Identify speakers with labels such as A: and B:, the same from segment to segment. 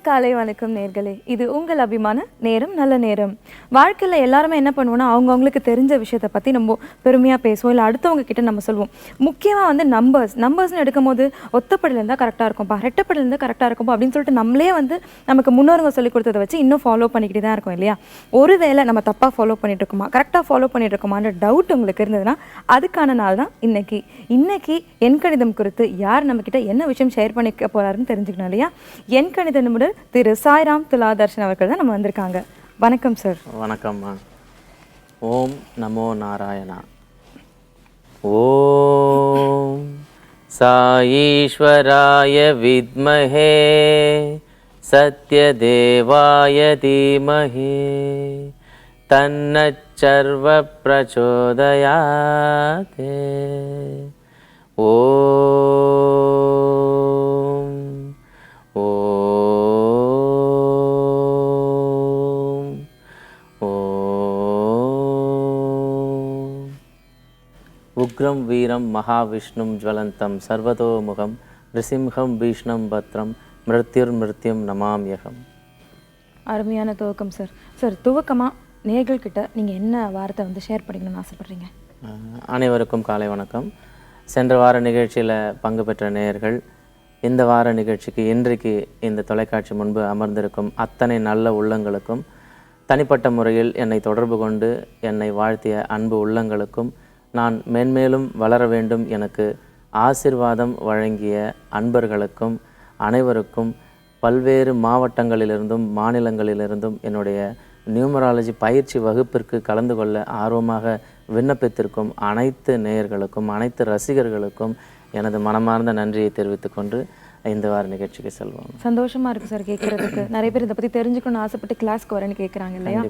A: காலை வணக்கம் நேர்களே, இது உங்கள் அபிமான நேரம் நல்ல நேரம். வாழ்க்கையில் எல்லாருமே என்ன பண்ணுவோம்னா அவங்கவுங்களுக்கு தெரிஞ்ச விஷயத்தை பற்றி நம்ம பெருமையாக பேசுவோம், இல்லை அடுத்தவங்க கிட்ட நம்ம சொல்லுவோம். முக்கியமாக வந்து நம்பர்ஸ்னு எடுக்கும் போது ஒத்தப்படையில் இருந்தால் கரெக்டாக இருக்கும்ப்பா, ரெட்டப்படையில் இருந்தால் கரெக்டாக இருக்கும்ப்பா அப்படின்னு சொல்லிட்டு நம்மளே வந்து நமக்கு முன்னோருங்க சொல்லிக் கொடுத்ததை வச்சு இன்னும் ஃபாலோ பண்ணிக்கிட்டு தான் இருக்கோம் இல்லையா? ஒருவேளை நம்ம தப்பாக ஃபாலோ பண்ணிட்டு இருக்கோமா, கரெக்டாக ஃபாலோ பண்ணிட்டு இருக்கோமான்ற டவுட் உங்களுக்கு இருந்ததுன்னா அதுக்கான நாள் தான் இன்னைக்கு எண் கணிதம் குறித்து யார் நம்மக்கிட்ட என்ன விஷயம் ஷேர் பண்ணிக்க போகிறாருன்னு தெரிஞ்சுக்கணும் இல்லையா? எண் கணித நிபுணர் திரு சாய்ராம் துலாதர்ஷன் அவர்கள் தான் நம்ம வந்திருக்காங்க. வணக்கம் சார்.
B: வணக்கம்மா. ஓம் நமோ நாராயணா. ஓம் சாயீஸ்வராய வித்மஹே சத்யதேவாய தீமஹி தன்னச்சர்வ பிரச்சோதயாதே. உக்ரம் வீரம் மகாவிஷ்ணும் ஜ்வலந்தம் சர்வதோமுகம் நிருசிம்ஹம் பீஷ்ணம் பத்ரம் மிருத்யும் நமாம்யகம்.
A: அருமையான துவக்கம் சார். சார், துவக்கமாக நேயர்கள்கிட்ட நீங்கள் என்ன வார்த்தை வந்து ஷேர் பண்ணிக்கணும்னு ஆசைப்பட்றீங்க?
B: அனைவருக்கும் காலை வணக்கம். சென்ற வார நிகழ்ச்சியில் பங்கு பெற்ற நேயர்கள், இந்த வார நிகழ்ச்சிக்கு இன்றைக்கு இந்த தொலைக்காட்சி முன்பு அமர்ந்திருக்கும் அத்தனை நல்ல உள்ளங்களுக்கும், தனிப்பட்ட முறையில் என்னை தொடர்பு கொண்டு என்னை வாழ்த்திய அன்பு உள்ளங்களுக்கும், நான் மென்மேலும் வளர வேண்டும் எனக்கு ஆசிர்வாதம் வழங்கிய அன்பர்களுக்கும் அனைவருக்கும், பல்வேறு மாவட்டங்களிலிருந்தும் மாநிலங்களிலிருந்தும் என்னுடைய நியூமராலஜி பயிற்சி வகுப்பிற்கு கலந்து கொள்ள ஆர்வமாக விண்ணப்பித்திருக்கும் அனைத்து நேயர்களுக்கும் அனைத்து ரசிகர்களுக்கும் எனது மனமார்ந்த நன்றியை தெரிவித்துக்கொண்டு இந்த வார நிகழ்ச்சிக்கு செல்வோம்.
A: சந்தோஷமா இருக்கு சார் கேட்கறதுக்கு. நிறைய பேர் இதை பற்றி தெரிஞ்சுக்கணும்னு ஆசைப்பட்டு கிளாஸ்க்கு வரேன்னு கேட்குறாங்க இல்லையா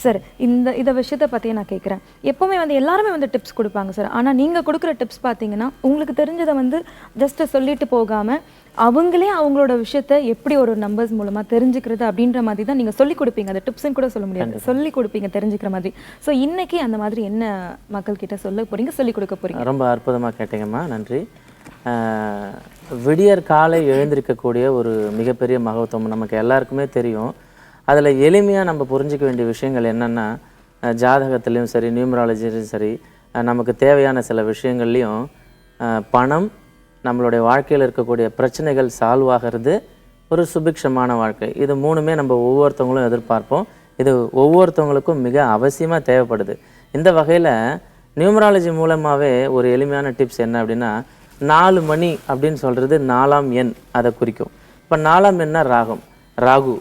A: சார்? இந்த விஷயத்தை பற்றியே நான் கேட்குறேன். எப்போவுமே வந்து எல்லாருமே வந்து டிப்ஸ் கொடுப்பாங்க சார். ஆனால் நீங்கள் கொடுக்குற டிப்ஸ் பார்த்தீங்கன்னா உங்களுக்கு தெரிஞ்சதை வந்து ஜஸ்ட் சொல்லிட்டு போகாமல் அவங்களே அவங்களோட விஷயத்த எப்படி ஒரு நம்பர்ஸ் மூலமாக தெரிஞ்சுக்கிறது அப்படின்ற மாதிரி தான் நீங்கள் சொல்லிக் கொடுப்பீங்க. அந்த டிப்ஸ்ன்னு கூட சொல்ல முடியாது, சொல்லிக் கொடுப்பீங்க தெரிஞ்சுக்கிற மாதிரி. ஸோ இன்னைக்கு அந்த மாதிரி என்ன மக்கள்கிட்ட சொல்ல போகிறீங்க, சொல்லிக் கொடுக்க போகிறீங்க?
B: ரொம்ப அற்புதமாக கேட்டீங்கம்மா, நன்றி. விடியற் காலை எழுந்திருக்கக்கூடிய ஒரு மிகப்பெரிய மகத்துவம் நமக்கு எல்லாருக்குமே தெரியும். அதில் எளிமையாக நம்ம புரிஞ்சிக்க வேண்டிய விஷயங்கள் என்னென்னா, ஜாதகத்துலேயும் சரி நியூமராலஜிலையும் சரி நமக்கு தேவையான சில விஷயங்கள்லையும் பணம், நம்மளுடைய வாழ்க்கையில் இருக்கக்கூடிய பிரச்சனைகள் சால்வ் ஆகிறது, ஒரு சுபிக்ஷமான வாழ்க்கை, இது மூணுமே நம்ம ஒவ்வொருத்தவங்களும் எதிர்பார்ப்போம். இது ஒவ்வொருத்தவங்களுக்கும் மிக அவசியமாக தேவைப்படுது. இந்த வகையில் நியூமராலஜி மூலமாகவே ஒரு எளிமையான டிப்ஸ் என்ன அப்படின்னா, 4 மணி அப்படின்னு சொல்கிறது 4ஆம் எண், அதை குறிக்கும். இப்போ 4ஆம் எண்ணா ராகு.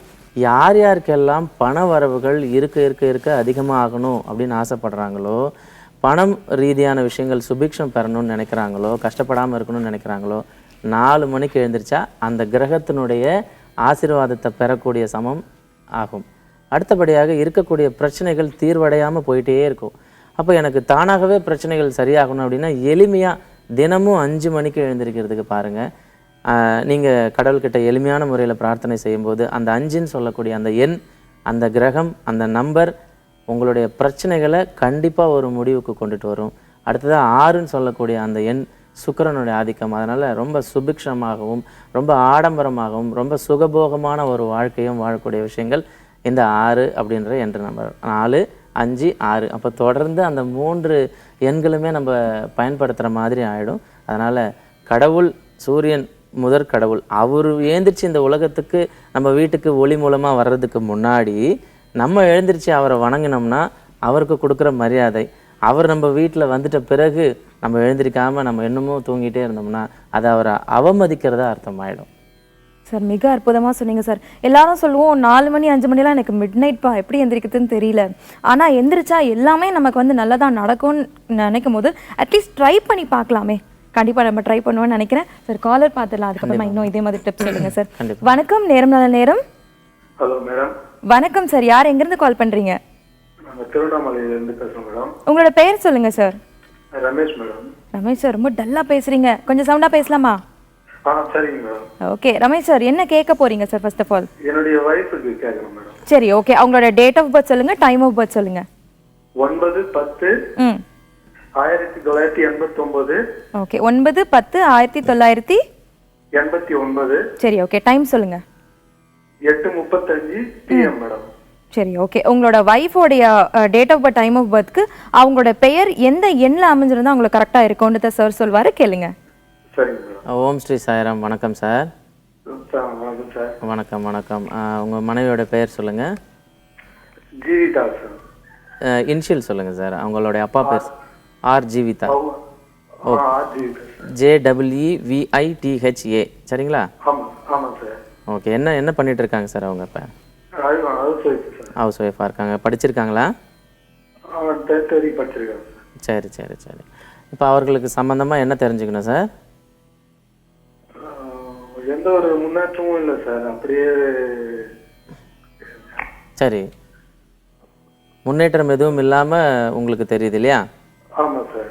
B: யார் யாருக்கெல்லாம் பண வரவுகள் இருக்க அதிகமாக ஆகணும் அப்படின்னு ஆசைப்படுறாங்களோ, பணம் ரீதியான விஷயங்கள் சுபிக்ஷம் பெறணும்னு நினைக்கிறாங்களோ, கஷ்டப்படாமல் இருக்கணும்னு நினைக்கிறாங்களோ, 4 மணிக்கு எழுந்திரிச்சா அந்த கிரகத்தினுடைய ஆசீர்வாதத்தை பெறக்கூடிய சமம் ஆகும். அடுத்தபடியாக இருக்கக்கூடிய பிரச்சனைகள் தீர்வடையாமல் போயிட்டே இருக்கும். அப்போ எனக்கு தானாகவே பிரச்சனைகள் சரியாகணும் அப்படின்னா எளிமையாக தினமும் 5 மணிக்கு எழுந்திருக்கிறதுக்கு பாருங்கள். நீங்கள் கடவுள்கிட்ட எளிமையான முறையில் பிரார்த்தனை செய்யும்போது அந்த 5ன்னு சொல்லக்கூடிய அந்த எண், அந்த கிரகம், அந்த நம்பர் உங்களுடைய பிரச்சனைகளை கண்டிப்பாக ஒரு முடிவுக்கு கொண்டுட்டு வரும். அடுத்ததாக 6ன்னு சொல்லக்கூடிய அந்த எண் சுக்கிரனுடைய ஆதிக்கம். அதனால் ரொம்ப சுபிக்ஷமாகவும் ரொம்ப ஆடம்பரமாகவும் ரொம்ப சுகபோகமான ஒரு வாழ்க்கையும் வாழக்கூடிய விஷயங்கள் இந்த 6 அப்படின்ற என்ற நம்பர். 4, 5, 6. அப்போ தொடர்ந்து அந்த 3 எண்களுமே நம்ம பயன்படுத்துகிற மாதிரி ஆகிடும். அதனால் கடவுள், சூரியன் முதற் கடவுள், அவர் எழுந்திரிச்சு இந்த உலகத்துக்கு நம்ம வீட்டுக்கு ஒளி மூலமாக வர்றதுக்கு முன்னாடி நம்ம எழுந்திரிச்சு அவரை வணங்கினோம்னா அவருக்கு கொடுக்குற மரியாதை, அவர் நம்ம வீட்டில் வந்துட்ட பிறகு நம்ம எழுந்திரிக்காமல் நம்ம இன்னமும் தூங்கிட்டே இருந்தோம்னா அது அவரை அவமதிக்கிறதா அர்த்தமாயிடும்.
A: சார், மிக அற்புதமாக சொன்னீங்க சார். எல்லாரும் சொல்லுவோம் 4 மணி 5 மணிலாம் எனக்கு மிட் நைட்ப்பா, எப்படி எந்திரிக்கிறதுன்னு தெரியல. ஆனால் எந்திரிச்சா எல்லாமே நமக்கு வந்து நல்லதாக நடக்கும்னு நினைக்கும் போது அட்லீஸ்ட் ட்ரை பண்ணி பார்க்கலாமே. கண்டிப்பாக நம்ம ட்ரை பண்ணுவோம்னு நினைக்கிறேன் சார். காலர் பார்த்துடலாம், அதுக்கப்புறமா இன்னும் இதே மாதிரி டிப்ஸ் சொல்லுங்கள் சார். வணக்கம், நேரம் நல்ல நேரம்.
C: Hello madam.
A: வணக்கம் சார், யார் எங்கேருந்து கால் பண்ணுறீங்க?
C: திருவண்ணாமலையிலேருந்து பேசுகிறேன் மேடம்.
A: உங்களோட பெயர் சொல்லுங்கள் sir.
C: Ramesh madam.
A: Ramesh sir, ரொம்ப டல்லாக பேசுகிறீங்க, கொஞ்சம் சவுண்டாக பேசலாமா?
C: சரிங்க மேடம்.
A: ஓகே ரமேஷ் சார், என்ன கேட்க போறீங்க சார்? ஃபர்ஸ்ட் ஆஃப் ஆல்
C: என்னுடைய வைஃபுக்கு கேட்கணும் மேடம்.
A: சரி ஓகே, அவங்களோட டேட் ஆஃப் பர்த் சொல்லுங்க, டைம் ஆஃப் பர்த் சொல்லுங்க.
C: 9/10
A: ம்
C: 1989.
A: ஓகே, 9/10/1989. சரி ஓகே, டைம் சொல்லுங்க.
C: 8:35 PM மேடம்.
A: சரி ஓகே, உங்களோட ஒய்ஃபோடைய date of birth, time of பர்த்க்கு அவங்களோட பெயர் எந்த எண்ணில் அமைஞ்சிருந்தா உங்களுக்கு கரெக்டாக இருக்கும்னு சார் சொல்வார், கேளுங்க.
C: சரிங்க மேடம்.
B: ஓம் ஸ்ரீ சாய்ராம். வணக்கம் சார்.
C: வணக்கம் சார்.
B: வணக்கம் வணக்கம். உங்கள் மனைவியோட பெயர் சொல்லுங்கள்.
C: ஜீவிதா சார்.
B: இனிஷியல் சொல்லுங்கள் சார். அவங்களுடைய அப்பா பேர் ஆர் ஜீவிதா.
C: ஜீவிதா.
B: JEEVITHA. சரிங்களா?
C: ஆமாம் சார்.
B: ஓகே, என்ன பண்ணிட்டு இருக்காங்க சார் அவங்க இப்போ? ஹவுஸ் ஒய்ஃபாக இருக்காங்க. படிச்சிருக்காங்களா?
C: படிச்சிருக்காங்க.
B: சரி சரி சரி. இப்போ அவர்களுக்கு சம்மந்தமாக என்ன தெரிஞ்சுக்கணும் சார்?
C: எந்த ஒரு முன்னேற்றமும் இல்லை சார். அப்படியே.
B: சரி, முன்னேற்றம் எதுவும் இல்லாமல் உங்களுக்கு தெரியுது இல்லையா?
C: ஆமாம் சார்.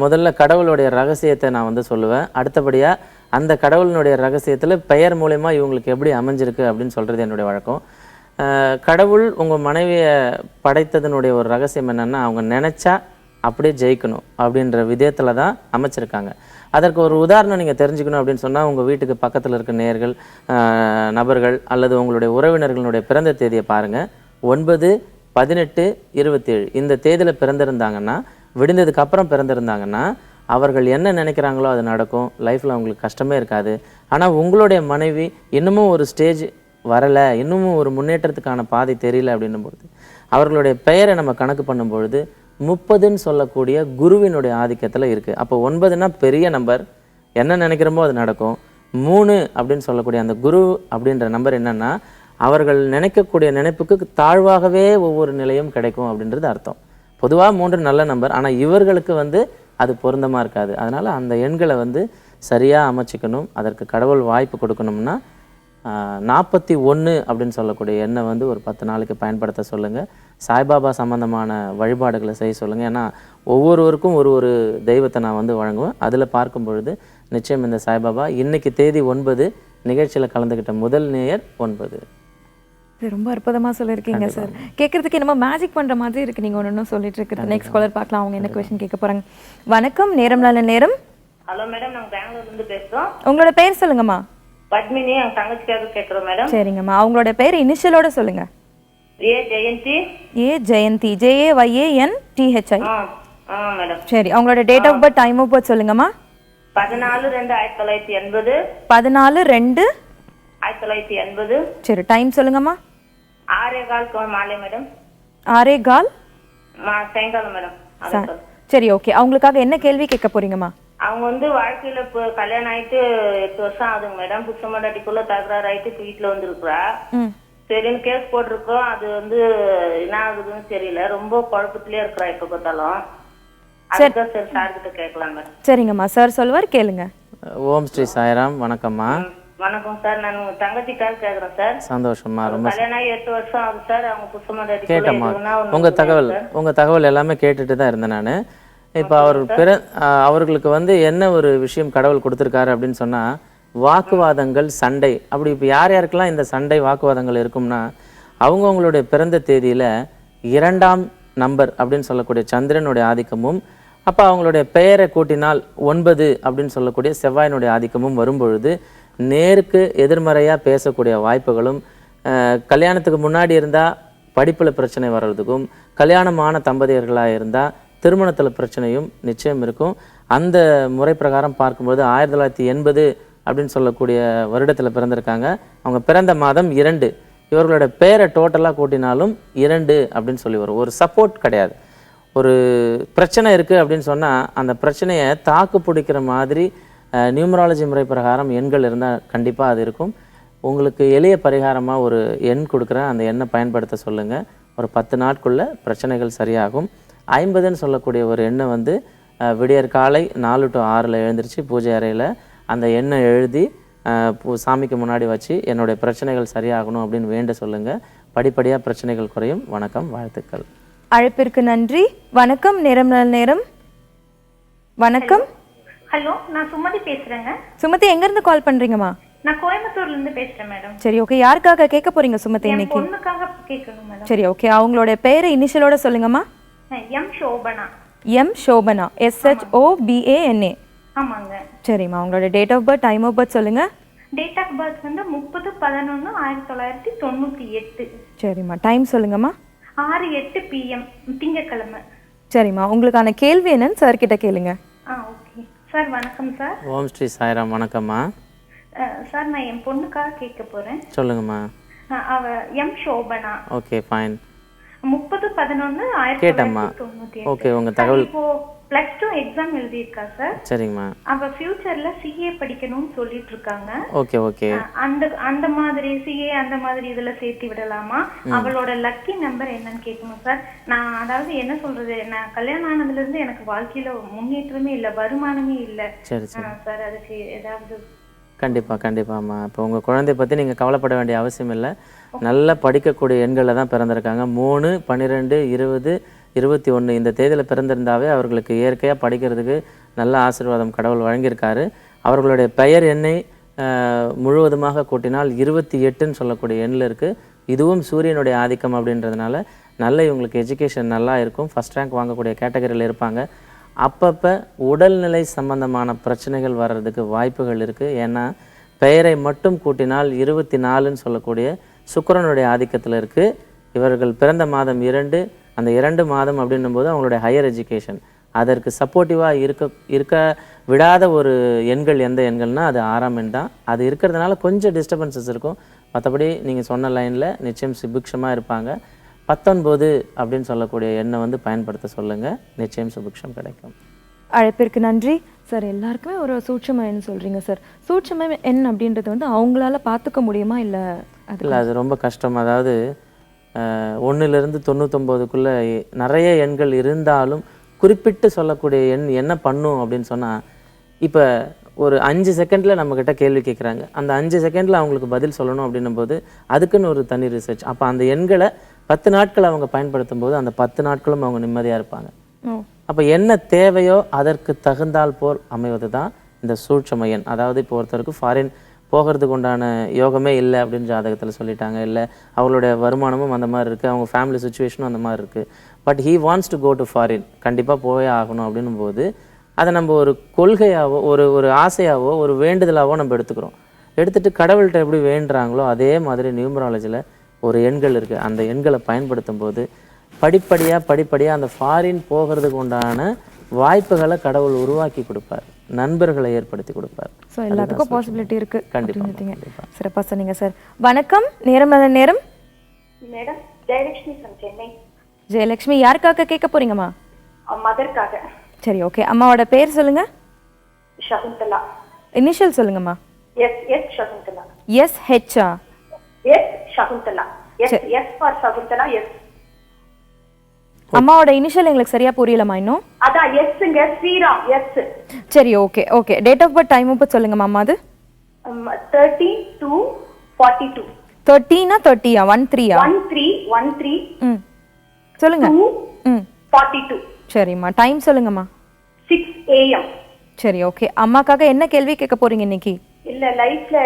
B: முதல்ல கடவுளுடைய ரகசியத்தை நான் வந்து சொல்லுவேன். அடுத்தபடியாக அந்த கடவுளினுடைய ரகசியத்தில் பெயர் மூலயமா இவங்களுக்கு எப்படி அமைஞ்சிருக்கு அப்படின்னு சொல்கிறது என்னுடைய வழக்கம். கடவுள் உங்கள் மனைவியை படைத்ததனுடைய ஒரு ரகசியம் என்னென்னா, அவங்க நினச்சா அப்படியே ஜெயிக்கணும் அப்படின்ற விதத்தில் தான் அமைச்சிருக்காங்க. அதற்கு ஒரு உதாரணம் நீங்கள் தெரிஞ்சுக்கணும் அப்படின்னு சொன்னால், உங்கள் வீட்டுக்கு பக்கத்தில் இருக்க நேர்கள், நபர்கள் அல்லது உங்களுடைய உறவினர்களுடைய பிறந்த தேதியை பாருங்கள். 9, 18, 27 இந்த தேதியில் பிறந்திருந்தாங்கன்னா, விடிந்ததுக்கு அப்புறம் பிறந்திருந்தாங்கன்னா, அவர்கள் என்ன நினைக்கிறாங்களோ அது நடக்கும். லைஃப்பில் அவங்களுக்கு கஷ்டமே இருக்காது. ஆனால் உங்களுடைய மனைவி இன்னமும் ஒரு ஸ்டேஜ் வரலை, இன்னமும் ஒரு முன்னேற்றத்துக்கான பாதை தெரியல அப்படின்னும்பொழுது, அவர்களுடைய பெயரை நம்ம கணக்கு பண்ணும்பொழுது 30ன்னு சொல்லக்கூடிய குருவினுடைய ஆதிக்கத்தில் இருக்குது. அப்போ 9னா பெரிய நம்பர், என்ன நினைக்கிறோமோ அது நடக்கும். 3 அப்படின்னு சொல்லக்கூடிய அந்த குரு அப்படின்ற நம்பர் என்னென்னா, அவர்கள் நினைக்கக்கூடிய நினைப்புக்கு தாழ்வாகவே ஒவ்வொரு நிலையும் கிடைக்கும் அப்படின்றது அர்த்தம். பொதுவாக 3 நல்ல நம்பர், ஆனால் இவர்களுக்கு வந்து அது பொருந்தமாக இருக்காது. அதனால் அந்த எண்களை வந்து சரியாக அமைச்சிக்கணும். அதற்கு கடவுள் வாய்ப்பு கொடுக்கணும்னா 41 அப்படின்னு சொல்லக்கூடிய எண்ணை வந்து ஒரு 10 நாளைக்கு பயன்படுத்த சொல்லுங்கள். சாய்பாபா சம்மந்தமான வழிபாடுகளை செய்ய சொல்லுங்கள். ஏன்னா ஒவ்வொருவருக்கும் ஒரு தெய்வத்தை நான் வந்து வழங்குவேன். அதில் பார்க்கும் பொழுது நிச்சயம் இந்த சாய்பாபா இன்னைக்கு தேதி 9 நிகழ்ச்சியில் கலந்துக்கிட்ட முதல் நேயர் 9.
A: ரொம்ப அற்புதமாக சொல்லியிருக்கீங்க சார். கேட்கறதுக்கு என்னமோ மேஜிக் பண்ணுற மாதிரி இருக்கு நீங்கள் ஒன்று சொல்லிட்டு இருக்கிறது. நெக்ஸ்ட் காலர் பார்க்கலாம், அவங்க என்ன கொஸ்டின் கேட்க போகிறாங்க. வணக்கம், நேரம் நல்ல நேரம்.
D: ஹலோ மேடம், நாங்கள் பெங்களூர்லேருந்து பேசுகிறோம்.
A: உங்களோட பேர் சொல்லுங்கம்மா.
D: பத்மினி, எங்கள் தங்கச்சிக்காக கேட்குறோம் மேடம்.
A: சரிங்கம்மா, அவங்களோட பேர் இனிஷியலோட சொல்லுங்க.
D: ஏ ஜெயந்தி.
A: JAYANTHI.
D: மேடம்.
A: சரி, அவங்களோட date of birth, time of birth சொல்லுங்கம்மா.
D: 14/2/1980.
A: 14/2/1980. சரி, டைம் சொல்லுங்கம்மா.
D: 6:15 மாலை மேடம்.
A: 6:15
D: சாயங்காலம் மேடம்.
A: சரி ஓகே, அவங்களுக்காக என்ன கேள்வி கேட்க போறீங்கம்மா?
D: அவங்க வந்து வாழ்க்கையில இப்போ கல்யாணம் ஆயிட்டு 8 வருஷம் ஆகுதுங்க மேடம். புருஷமாட்டிக்குள்ள தகராறு ஆயிட்டு இப்போ வீட்டுல வந்துருக்குறா. சரின்னு கேஸ் போட்டிருக்கோம். அது வந்து என்ன ஆகுதுன்னு தெரியல. ரொம்ப குழப்பத்திலே இருக்கிறா இப்ப பார்த்தாலும். அதுதான் சார் சார் கிட்ட கேட்கலாம் மேடம்.
A: சரிங்கம்மா, சார் சொல்வார், கேளுங்க.
B: ஓம் ஸ்ரீ சாய்ராம். வணக்கம்மா.
D: வணக்கம் சார், நான் உங்க தங்கச்சிக்காக கேக்குறேன் சார்.
B: சந்தோஷமா. ரொம்ப
D: கல்யாணம் ஆகி 8 வருஷம் ஆகுது சார். அவங்க புருஷமாட்டி
B: கேட்டம்மா, உங்க தகவல் எல்லாமே கேட்டுட்டு தான் இருந்தேன் நான். இப்போ அவர்களுக்கு வந்து என்ன ஒரு விஷயம் கடவுள் கொடுத்துருக்காரு அப்படின்னு சொன்னால், வாக்குவாதங்கள், சண்டை. அப்படி இப்போ யார் யாருக்கெல்லாம் இந்த சண்டை வாக்குவாதங்கள் இருக்கும்னா, அவங்களுடைய பிறந்த தேதியில் 2ஆம் நம்பர் அப்படின்னு சொல்லக்கூடிய சந்திரனுடைய ஆதிக்கமும், அப்போ அவங்களுடைய பெயரை கூட்டினால் 9 அப்படின்னு சொல்லக்கூடிய செவ்வாயினுடைய ஆதிக்கமும் வரும்பொழுது நேருக்கு எதிர்மறையாக பேசக்கூடிய வாய்ப்புகளும், கல்யாணத்துக்கு முன்னாடி இருந்தால் படிப்பில் பிரச்சனை வர்றதுக்கும், கல்யாணமான தம்பதியர்களாக இருந்தால் திருமணத்தில் பிரச்சனையும் நிச்சயம் இருக்கும். அந்த முறை பிரகாரம் பார்க்கும்போது 1980 அப்படின்னு சொல்லக்கூடிய வருடத்தில் பிறந்திருக்காங்க. அவங்க பிறந்த மாதம் 2. இவர்களோட பேரை டோட்டலாக கூட்டினாலும் 2 அப்படின்னு சொல்லி வரும். ஒரு சப்போர்ட் கிடையாது. ஒரு பிரச்சனை இருக்குது அப்படின்னு சொன்னால் அந்த பிரச்சனையை தாக்கு பிடிக்கிற மாதிரி நியூமராலஜி முறை பிரகாரம் எண்கள் இருந்தால் கண்டிப்பாக அது இருக்கும். உங்களுக்கு எளிய பரிகாரமாக ஒரு எண் கொடுக்குறேன், அந்த எண்ணை பயன்படுத்த சொல்லுங்கள். ஒரு 10 நாட்குள்ளே பிரச்சனைகள் சரியாகும். 50ன்னு சொல்லக்கூடிய ஒரு எண்ணை வந்து விடியற் காலை 4 to 6 எழுந்திரிச்சு பூஜை அறையில் அந்த எண்ணை எழுதி சாமிக்கு முன்னாடி வச்சு என்னுடைய பிரச்சனைகள் சரியாகணும் அப்படின்னு வேண்ட சொல்லுங்கள். படிப்படியாக பிரச்சனைகள் குறையும். வணக்கம், வாழ்த்துக்கள்.
A: அழைப்பிற்கு நன்றி. வணக்கம், நேரம் நல்ல நேரம். வணக்கம்.
E: ஹலோ, நான் சுமதி பேசுறேங்க.
A: சுமதி, எங்க இருந்து கால் பண்றீங்கம்மா?
E: நான் கோயம்புத்தூர்ல இருந்து பேசுறேன் மேடம்.
A: சரி ஓகே, யாருக்காக கேட்க போறீங்க சுமதி
E: என்
A: இன்னைக்கு?
E: பொண்ணுக்காக கேட்கணும் மேடம்.
A: சரி ஓகே, அவங்களோட பேரை இனிஷியலோட சொல்லுங்கம்மா.
E: M Shobana.
A: M Shobana, SHOBANA.
E: ஆமாங்க.
A: சரிம்மா, உங்களோட date of birth, time of birth சொல்லுங்க.
E: டேட் ஆஃப் பர்த் வந்து 30/11/1998.
A: சரிம்மா, டைம் சொல்லுங்கம்மா.
E: 6:08 PM திங்கட்கிழமை.
A: சரிம்மா, உங்களுக்கான கேள்வி என்னன்னு சார் கிட்ட கேளுங்க.
E: Okay sir. வணக்கம் சார்.
B: ஓம் ஸ்ரீ சாய்ராம். வணக்கம்மா.
E: சார் நான் என் பொண்ணுக்காக கேட்க போறேன்.
B: சொல்லுங்கம்மா.
E: அவ M Shobana.
B: Okay fine.
E: 30/11/1998.
B: Okay, உங்க தகவல்.
E: இப்போ +2 எக்ஸாம் எழுதியிருக்கா சார்.
B: சரிங்கம்மா.
E: அவ ஃபியூச்சர்ல CA படிக்கணும்னு சொல்லிட்டு இருக்காங்க.
B: Okay okay.
E: அந்த மாதிரி CA அந்த மாதிரி இதுல சேர்த்து விடலாமா? அவளோட லக்கி நம்பர் என்னன்னு கேட்கணும் சார். நான் அதாவது என்ன சொல்றது, நான் கல்யாணம் ஆனதுல இருந்து எனக்கு வாழ்க்கையில முன்னேற்றமே இல்ல, வருமானமே இல்ல.
B: சரி சரி
E: சார் அதுக்கு ஏதாவது.
B: கண்டிப்பாம்மா. இப்போ உங்கள் குழந்தைய பற்றி நீங்கள் கவலைப்பட வேண்டிய அவசியம் இல்லை. நல்லா படிக்கக்கூடிய எண்களில் தான் பிறந்திருக்காங்க. 3, 12, 20, 21 இந்த தேதியில் பிறந்திருந்தாவே அவர்களுக்கு இயற்கையாக படிக்கிறதுக்கு நல்ல ஆசீர்வாதம் கடவுள் வழங்கியிருக்காரு. அவர்களுடைய பெயர் எண்ணை முழுவதுமாக கூட்டினால் 28ன்னு சொல்லக்கூடிய எண்ணில் இருக்குது. இதுவும் சூரியனுடைய ஆதிக்கம் அப்படின்றதுனால நல்ல இவங்களுக்கு எஜுகேஷன் நல்லா இருக்கும். ஃபஸ்ட் ரேங்க் வாங்கக்கூடிய கேட்டகரியில் இருப்பாங்க. அப்பப்போ உடல்நிலை சம்பந்தமான பிரச்சனைகள் வர்றதுக்கு வாய்ப்புகள் இருக்குது. ஏன்னா பெயரை மட்டும் கூட்டினால் 24ன்னு சொல்லக்கூடிய சுக்கிரனுடைய ஆதிக்கத்தில் இருக்குது. இவர்கள் பிறந்த மாதம் 2, அந்த 2 மாதம் அப்படின்னும் போது அவங்களுடைய ஹையர் எஜுகேஷன் அதற்கு சப்போர்ட்டிவாக இருக்க விடாத ஒரு எண்கள் எந்த எண்கள்னால் அது 6ஆம் எண் தான். அது இருக்கிறதுனால கொஞ்சம் டிஸ்டர்பன்சஸ் இருக்கும். மற்றபடி நீங்கள் சொன்ன லைனில் நிச்சயம் சுபிக்ஷமாக இருப்பாங்க. 19 அப்படின்னு சொல்லக்கூடிய எண்ணை வந்து பயன்படுத்த சொல்லுங்கள், நிச்சயம் சுபிக்ஷம் கிடைக்கும்.
A: அழைப்பிற்கு நன்றி சார். எல்லாருக்குமே ஒரு சூட்சும எண் சொல்கிறீங்க சார். சூட்சும எண் அப்படின்றது வந்து அவங்களால பார்த்துக்க முடியுமா இல்லை?
B: இல்லை, அது ரொம்ப கஷ்டம். அதாவது 1லிருந்து 99க்குள்ளே நிறைய எண்கள் இருந்தாலும் குறிப்பிட்டு சொல்லக்கூடிய எண் என்ன பண்ணும் அப்படின்னு சொன்னால், இப்போ ஒரு 5 செகண்டில் நம்மக்கிட்ட கேள்வி கேட்குறாங்க. அந்த 5 செகண்டில் அவங்களுக்கு பதில் சொல்லணும் அப்படின்னும் போது அதுக்குன்னு ஒரு தனி ரிசர்ச். அப்போ அந்த எண்களை 10 நாட்கள் அவங்க பயன்படுத்தும் போது அந்த 10 நாட்களும் அவங்க நிம்மதியாக இருப்பாங்க. அப்போ என்ன தேவையோ அதற்கு தகுந்தால் போல் அமைவது தான் இந்த சூட்சும எண். அதாவது இப்போ ஒருத்தருக்கு ஃபாரின் போகிறதுக்கு உண்டான யோகமே இல்லை அப்படின்னு ஜாதகத்தில் சொல்லிட்டாங்க, இல்லை அவங்களுடைய வருமானமும் அந்த மாதிரி இருக்குது, அவங்க ஃபேமிலி சுச்சுவேஷனும் அந்த மாதிரி இருக்குது, but he wants to go to foreign, கண்டிப்பாக போயே ஆகணும் அப்படின்னும் போது அதை நம்ம ஒரு கொள்கையாவோ ஒரு ஆசையாவோ ஒரு வேண்டுதலாவோ நம்ம எடுத்துட்டு கடவுள்கிட்ட எப்படி வேண்டுறாங்களோ அதே மாதிரி நியூமராலஜியில் ஒரு எண்கள் இருக்குது. அந்த எண்களை பயன்படுத்தும் போது படிப்படியாக அந்த ஃபாரின் போகிறதுக்கு உண்டான வாய்ப்புகளை கடவுள் உருவாக்கி கொடுப்பார், நண்பர்களை ஏற்படுத்தி கொடுப்பார்.
A: ஸோ எல்லாத்துக்கும் பாசிபிலிட்டி இருக்குது.
B: கண்டிப்பாக.
A: சிறப்பாக சொன்னீங்க சார். வணக்கம். நேரம்
E: மேடம் ஜெயலட்சுமி from சென்னை.
A: ஜெயலட்சுமி, யாருக்காக கேட்க போறீங்கம்மா?
E: மதர்க்காக.
A: சரி ஓகே, அம்மாவோட பேர் சொல்லுங்க.
E: சகுந்தலா.
A: இனிஷியல் சொல்லுங்கம்மா.
E: S Shakuntala.
A: SH
E: Shakuntala. S for Shakuntala. S.
A: அம்மாவோட இனிஷியல் எங்களுக்கு சரியா புரியலமா இன்னும்.
E: அதான் எஸ்ங்க, ஸ்ரீராம். எஸ்.
A: சரி okay. Date of birth, time of birth சொல்லுங்கம்மா. அம்மா அது
E: 13/2/42.
A: 13 30 13
E: 13
A: சொல்லுங்க.
E: 42.
A: சரிம்மா, டைம் சொல்லுங்கம்மா.
E: 6 AM.
A: சரி ஓகே, அம்மாக்காக என்ன கேள்வி கேட்க போறீங்க இன்னைக்கு?
E: இல்ல, லைஃப்ல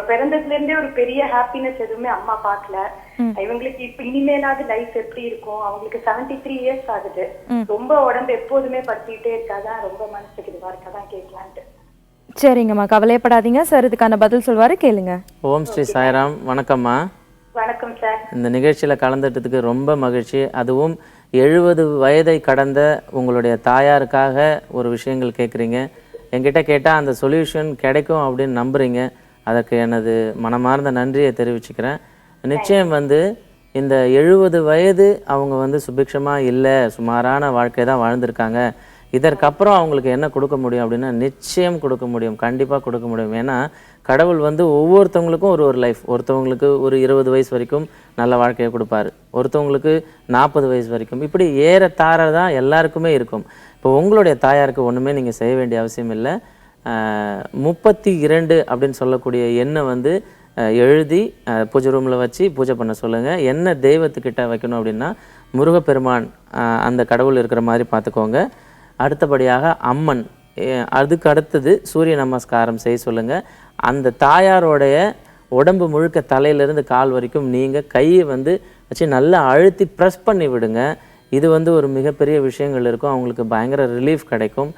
E: பிறந்ததுல இருந்தே ஒரு பெரிய ஹாப்பினஸ் எதுவுமே அம்மா பார்க்கல. இவங்களுக்கு இப்ப இனிமேலாவது லைஃப் எப்படி இருக்கும்? அவங்களுக்கு 73 இயர்ஸ் ஆகுது. ரொம்ப உடம்பு எப்போதுமே படுத்திட்டே இருக்காதான், ரொம்ப மனசுக்கு இதுவா இருக்காதான் கேட்கலான்ட்டு.
A: சரிங்கம்மா, கவலைப்படாதீங்க சார், இதுக்கான பதில் சொல்வாரு, கேளுங்க.
B: ஓம் ஸ்ரீ சாய்ராம். வணக்கம்மா.
E: வணக்கம் சார்.
B: இந்த நிகழ்ச்சியில் கலந்துட்டதுக்கு ரொம்ப மகிழ்ச்சி. அதுவும் 70 வயதை கடந்த உங்களுடைய தாயாருக்காக ஒரு விஷயங்கள் கேட்குறீங்க. என்கிட்ட கேட்டால் அந்த சொல்யூஷன் கிடைக்கும் அப்படின்னு நம்புகிறீங்க. அதற்கு எனது மனமார்ந்த நன்றியை தெரிவிச்சுக்கிறேன். நிச்சயம் வந்து இந்த 70 வயது அவங்க வந்து சுபிக்ஷமாக இல்லை, சுமாரான வாழ்க்கை தான் வாழ்ந்திருக்காங்க. இதற்கப்புறம் அவங்களுக்கு என்ன கொடுக்க முடியும் அப்படின்னா நிச்சயம் கொடுக்க முடியும், கண்டிப்பாக கொடுக்க முடியும். ஏன்னா கடவுள் வந்து ஒவ்வொருத்தவங்களுக்கும் ஒரு லைஃப். ஒருத்தவங்களுக்கு ஒரு 20 வயசு வரைக்கும் நல்ல வாழ்க்கையை கொடுப்பாரு, ஒருத்தவங்களுக்கு 40 வயசு வரைக்கும், இப்படி ஏறத்தாழ தான் எல்லாருக்குமே இருக்கும். இப்போ உங்களுடைய தாயாருக்கு ஒன்றுமே நீங்கள் செய்ய வேண்டிய அவசியம் இல்லை. 32 அப்படின்னு சொல்லக்கூடிய எண்ணை வந்து எழுதி பூஜை ரூமில் வச்சு பூஜை பண்ண சொல்லுங்கள். என்ன தெய்வத்துக்கிட்ட வைக்கணும் அப்படின்னா முருகப்பெருமான், அந்த கடவுள் இருக்கிற மாதிரி பார்த்துக்கோங்க. அடுத்தபடியாக அம்மன், அதுக்கு அடுத்தது சூரிய நமஸ்காரம் செய்ய சொல்லுங்கள். அந்த தாயாரோடைய உடம்பு முழுக்க தலையிலேருந்து கால் வரைக்கும் நீங்கள் கையை வந்து வச்சு நல்லா அழுத்தி ப்ரெஸ் பண்ணி விடுங்க. இது வந்து ஒரு மிகப்பெரிய விஷயங்கள் இருக்கும், அவங்களுக்கு பயங்கர ரிலீஃப் கிடைக்கும்.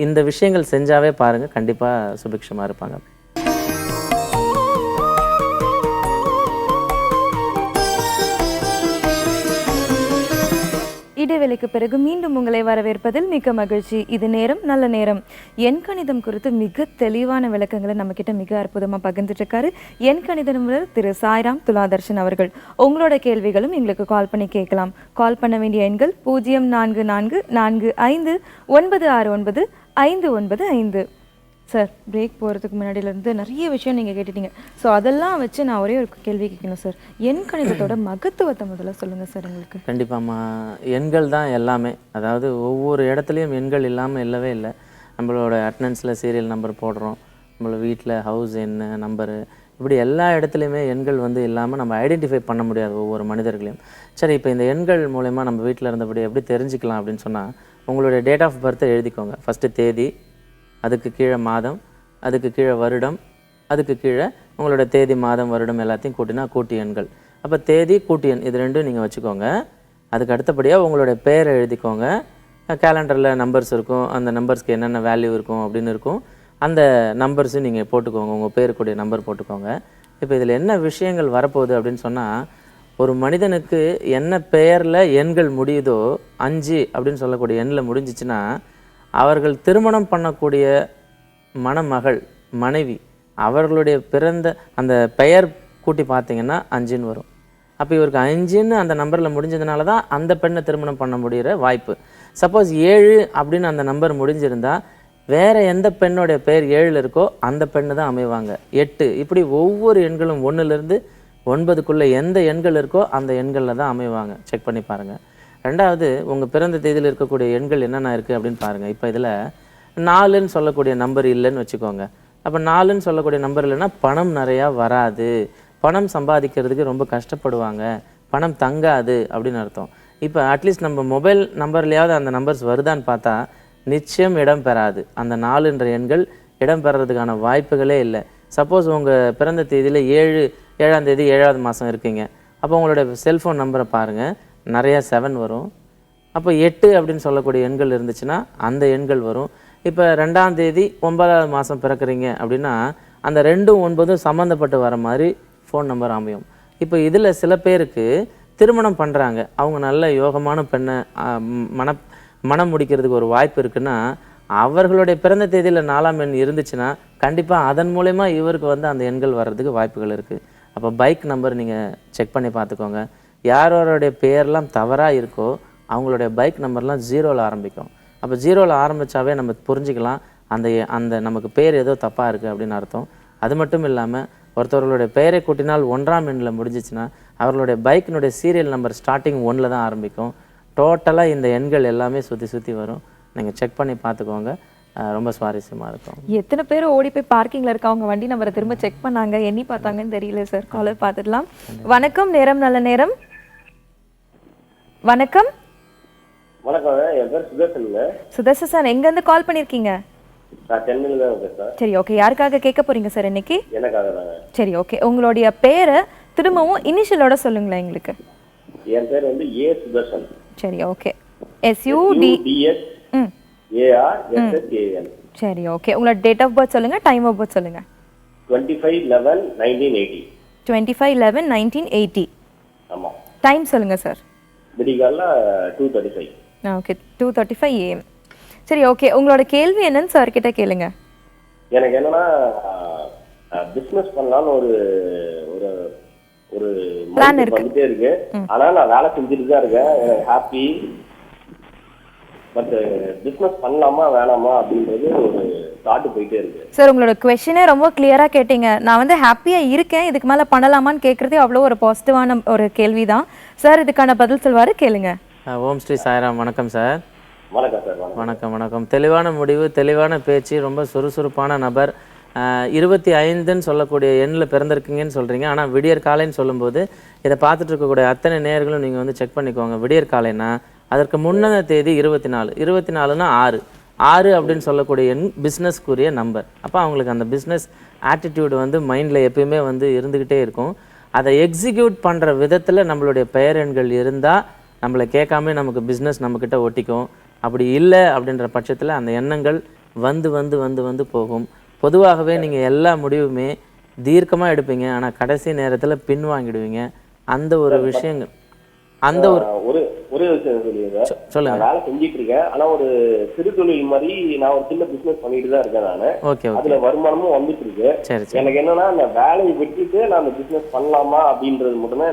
B: இந்த விஷயங்கள் செஞ்சாவே பாருங்கள், கண்டிப்பாக சுபிக்ஷமாக இருப்பாங்க.
A: இடைவேளைக்கு பிறகு மீண்டும் உங்களை வரவேற்பதில் மிக்க மகிழ்ச்சி. இது நேரம் நல்ல நேரம். எண்கணிதம் குறித்து மிக தெளிவான விளக்கங்களை நம்ம கிட்ட மிக அற்புதமாக பகிர்ந்துட்டு இருக்காரு எண்கணித நிபுணர் திரு சாய்ராம் துலாதர்ஷன் அவர்கள். உங்களோட கேள்விகளும் எங்களுக்கு கால் பண்ணி கேட்கலாம். கால் பண்ண வேண்டிய எண்கள் 044445969595. சார், பிரேக் போகிறதுக்கு முன்னாடியிலேருந்து நிறைய விஷயம் நீங்கள் கேட்டுட்டீங்க. ஸோ அதெல்லாம் வச்சு நான் ஒரே ஒரு கேள்வி கேட்கணும் சார். எண்கணிதத்தோட மகத்துவத்தை முதல்ல சொல்லுங்கள் சார் எங்களுக்கு.
B: கண்டிப்பாம்மா, எண்கள் தான் எல்லாமே. அதாவது ஒவ்வொரு இடத்துலையும் எண்கள் இல்லாமல் இல்லவே இல்லை. நம்மளோட அட்டனன்ஸில் சீரியல் நம்பர் போடுறோம், நம்மளோட வீட்டில் ஹவுஸ் என்ன நம்பரு, இப்படி எல்லா இடத்துலையுமே எண்கள் வந்து இல்லாமல் நம்ம ஐடென்டிஃபை பண்ண முடியாது ஒவ்வொரு மனிதர்களையும். சரி, இப்போ இந்த எண்கள் மூலயமா நம்ம வீட்டில் இருந்தபடி எப்படி தெரிஞ்சுக்கலாம் அப்படின்னு சொன்னால், உங்களுடைய டேட் ஆஃப் பர்த்தை எழுதிக்கோங்க. ஃபஸ்ட்டு தேதி, அதுக்கு கீழே மாதம், அதுக்கு கீழே வருடம், அதுக்கு கீழே உங்களோட தேதி மாதம் வருடம் எல்லாத்தையும் கூட்டினா கூட்டி எண்கள். அப்போ தேதி கூட்டி எண் இது ரெண்டும் நீங்கள் வச்சுக்கோங்க. அதுக்கு அடுத்தபடியாக உங்களுடைய பேரை எழுதிக்கோங்க. கேலண்டரில் நம்பர்ஸ் இருக்கும், அந்த நம்பர்ஸ்க்கு என்னென்ன வேல்யூ இருக்கும் அப்படின்னு இருக்கும். அந்த நம்பர்ஸும் நீங்கள் போட்டுக்கோங்க, உங்கள் பேருக்குடைய நம்பர் போட்டுக்கோங்க. இப்போ இதில் என்ன விஷயங்கள் வரப்போகுது அப்படின்னு சொன்னால், ஒரு மனிதனுக்கு என்ன பெயரில் எண்கள் முடியுதோ 5 அப்படின்னு சொல்லக்கூடிய எண்ணில் முடிஞ்சிச்சுன்னா, அவர்கள் திருமணம் பண்ணக்கூடிய மணமகள் மனைவி அவர்களுடைய பிறந்த அந்த பெயர் கூட்டி பார்த்தீங்கன்னா 5ன்னு வரும். அப்போ இவருக்கு 5ன்னு அந்த நம்பரில் முடிஞ்சதுனால தான் அந்த பெண்ணை திருமணம் பண்ண முடிகிற வாய்ப்பு. சப்போஸ் 7 அப்படின்னு அந்த நம்பர் முடிஞ்சிருந்தால் வேறு எந்த பெண்ணுடைய பெயர் 7ல் இருக்கோ அந்த பெண்ணு தான் அமைவாங்க. 8 இப்படி ஒவ்வொரு எண்களும் 1லேருந்து 9க்குள்ளே எந்த எண்கள் இருக்கோ அந்த எண்களில் தான் அமைவாங்க. செக் பண்ணி பாருங்கள். ரெண்டாவது, உங்கள் பிறந்த தேதியில் இருக்கக்கூடிய எண்கள் என்னென்ன இருக்குது அப்படின்னு பாருங்கள். இப்போ இதில் 4ன்னு சொல்லக்கூடிய நம்பர் இல்லைன்னு வச்சுக்கோங்க. அப்போ 4ன்னு சொல்லக்கூடிய நம்பர் இல்லைன்னா பணம் நிறையா வராது, பணம் சம்பாதிக்கிறதுக்கு ரொம்ப கஷ்டப்படுவாங்க, பணம் தங்காது அப்படின்னு அர்த்தம். இப்போ அட்லீஸ்ட் நம்ம மொபைல் நம்பர்லையாவது அந்த நம்பர்ஸ் வருதான்னு பார்த்தா நிச்சயம் இடம் பெறாது. அந்த 4என்ற எண்கள் இடம் பெறதுக்கான வாய்ப்புகளே இல்லை. சப்போஸ் உங்கள் பிறந்த தேதியில் 7ஆம் தேதி 7வது மாதம் இருக்கீங்க, அப்போ உங்களுடைய செல்ஃபோன் நம்பரை பாருங்கள், நிறையா 7 வரும். அப்போ 8 அப்படின்னு சொல்லக்கூடிய எண்கள் இருந்துச்சுன்னா அந்த எண்கள் வரும். இப்போ 2ஆம் தேதி 9வது மாதம் பிறக்கிறீங்க அப்படின்னா அந்த 2ம் 9ம் சம்மந்தப்பட்டு வர மாதிரி ஃபோன் நம்பர் அமையும். இப்போ இதில் சில பேருக்கு திருமணம் பண்ணுறாங்க, அவங்க நல்ல யோகமான பெண்ணை மனம் முடிக்கிறதுக்கு ஒரு வாய்ப்பு இருக்குன்னா, அவர்களுடைய பிறந்த தேதியில் 4ஆம் எண் இருந்துச்சுன்னா கண்டிப்பாக அதன் மூலயமா இவருக்கு வந்து அந்த எண்கள் வர்றதுக்கு வாய்ப்புகள் இருக்குது. அப்போ பைக் நம்பர் நீங்கள் செக் பண்ணி பார்த்துக்கோங்க. யாரோடைய பேர்லாம் தவறாக இருக்கோ அவங்களுடைய பைக் நம்பர்லாம் 0ல் ஆரம்பிக்கும். அப்போ 0ல் ஆரம்பித்தாவே நம்ம புரிஞ்சுக்கலாம் அந்த நமக்கு பேர் ஏதோ தப்பாக இருக்குது அப்படின்னு அர்த்தம். அது மட்டும் இல்லாமல் ஒருத்தவர்களுடைய பெயரை கூட்டினால் 1ஆம் எண்ணில் முடிஞ்சிச்சுன்னா அவர்களுடைய பைக்கினுடைய சீரியல் நம்பர் ஸ்டார்டிங் 1ல் தான் ஆரம்பிக்கும். டோட்டலாக இந்த எண்கள் எல்லாமே சுற்றி வரும். நீங்கள் செக் பண்ணி பார்த்துக்கோங்க, ரொம்ப சுவாரஸ்யமாக இருக்கும்.
A: எத்தனை பேர் ஓடி போய் பார்க்கிங்கில் இருக்க அவங்க வண்டி நம்பரை திரும்ப செக் பண்ணாங்க, எண்ணி பார்த்தாங்கன்னு தெரியல சார். காலர் பார்த்துடலாம். வணக்கம், நேரம் நல்ல நேரம். வணக்கம்.
F: வணக்கம், என் பேர் சுதர்சனுங்க.
A: சுதர்சன் சார், எங்கேருந்து கால் பண்ணியிருக்கீங்க?
F: நான் சென்னையில் தான் இருக்கேன் சார்.
A: சரி, ஓகே. யாருக்காக கேட்க போறீங்க சார் இன்னைக்கு?
F: எனக்காக தாங்க.
A: சரி, ஓகே. உங்களுடைய பேரை திரும்பவும் இனிஷியலோட சொல்லுங்களேன் எங்களுக்கு.
F: என் பேர் வந்து ஏ சுதர்சன்.
A: சரி, ஓகே. SUDS
F: ARSSAN.
A: சரி, ஓகே. உங்களோட டேட் ஆஃப் பர்த் சொல்லுங்க, டைம் ஆஃப் பர்த் சொல்லுங்க.
F: 25/11/1980.
A: 25/11/1980.
F: ஆமா.
A: டைம் சொல்லுங்க சார்.
F: விடிகால 2:35.
A: Okay, 2:35 AM. சரி, ஓகே. உங்களோட கேள்வி என்னன்னு சார் கிட்ட கேளுங்க.
F: எனக்கு என்னன்னா பிசினஸ் பண்ணலாம்னு ஒரு ஒரு ஒரு
A: பிளான் இருக்கு,
F: வந்துட்டே இருக்கு. ஆனா நான் வேலை செஞ்சுட்டு தான் இருக்கேன், எனக்கு ஹாப்பி. பட் பிசினஸ் பண்ணலாமா வேணாமா அப்படின்றது ஒரு தாட் போயிட்டே இருக்கு.
A: சார், உங்களோட क्वेश्चனே ரொம்ப கிளியரா கேட்டீங்க. நான் வந்து ஹாப்பியா இருக்கேன், இதுக்கு மேல பண்ணலாமான்னு கேக்குறதே அவ்வளோ ஒரு பாசிட்டிவான ஒரு கேள்விதான் சார். இதுக்கான பதில் சொல்வாரு, கேளுங்க.
B: ஓம் ஸ்ரீ சாய்ராம். வணக்கம் சார்.
F: வணக்கம் சார்.
B: வணக்கம். வணக்கம். தெளிவான முடிவு, தெளிவான பேச்சு, ரொம்ப சுறுசுறுப்பான நபர். 25ன்னு சொல்லக்கூடிய எண்ணில் பிறந்திருக்கீங்கன்னு சொல்கிறீங்க. ஆனால் விடியற் காலைன்னு சொல்லும்போது இதை பார்த்துட்டு இருக்கக்கூடிய அத்தனை நேயர்களும் நீங்கள் வந்து செக் பண்ணிக்கோங்க. விடியற் காலைன்னா அதற்கு முன்ன தேதி 24. 24னா 6. 6 அப்படின்னு சொல்லக்கூடிய எண் பிஸ்னஸ்க்குரிய நம்பர். அப்போ அவங்களுக்கு அந்த பிஸ்னஸ் ஆட்டிடியூடு வந்து மைண்டில் எப்பயுமே வந்து இருந்துக்கிட்டே இருக்கும். அதை எக்ஸிக்யூட் பண்ணுற விதத்தில் நம்மளுடைய பெயர் எண்கள் இருந்தால் நம்மளை கேட்காம நமக்கு பிஸ்னஸ் நம்மக்கிட்ட ஒட்டிக்கும். அப்படி இல்லை அப்படின்ற பட்சத்தில் அந்த எண்ணங்கள் வந்து வந்து வந்து வந்து போகும். பொதுவாகவே நீங்கள் எல்லா முடிவுமே தீர்க்கமாக எடுப்பீங்க, ஆனால் கடைசி நேரத்தில் பின்வாங்கிடுவீங்க. அந்த ஒரு விஷயங்கள் அந்த
F: ஒரு விஷயம் சொல்லுங்க.
B: சொல்லுங்க.
F: நான் வேலை செஞ்சுட்டு இருக்கேன், ஆனா ஒரு சிறு தொழில் மாதிரி நான் ஒரு சின்ன பிசினஸ் பண்ணிட்டு தான் இருக்கேன். நானு
B: ஓகே
F: அதுல வருமானமும் வந்துட்டு இருக்கு.
B: சரி சரி.
F: எனக்கு என்னன்னா அந்த வேலையை விட்டுட்டு நான் அந்த பிசினஸ் பண்ணலாமா அப்படின்றது மட்டும்தான்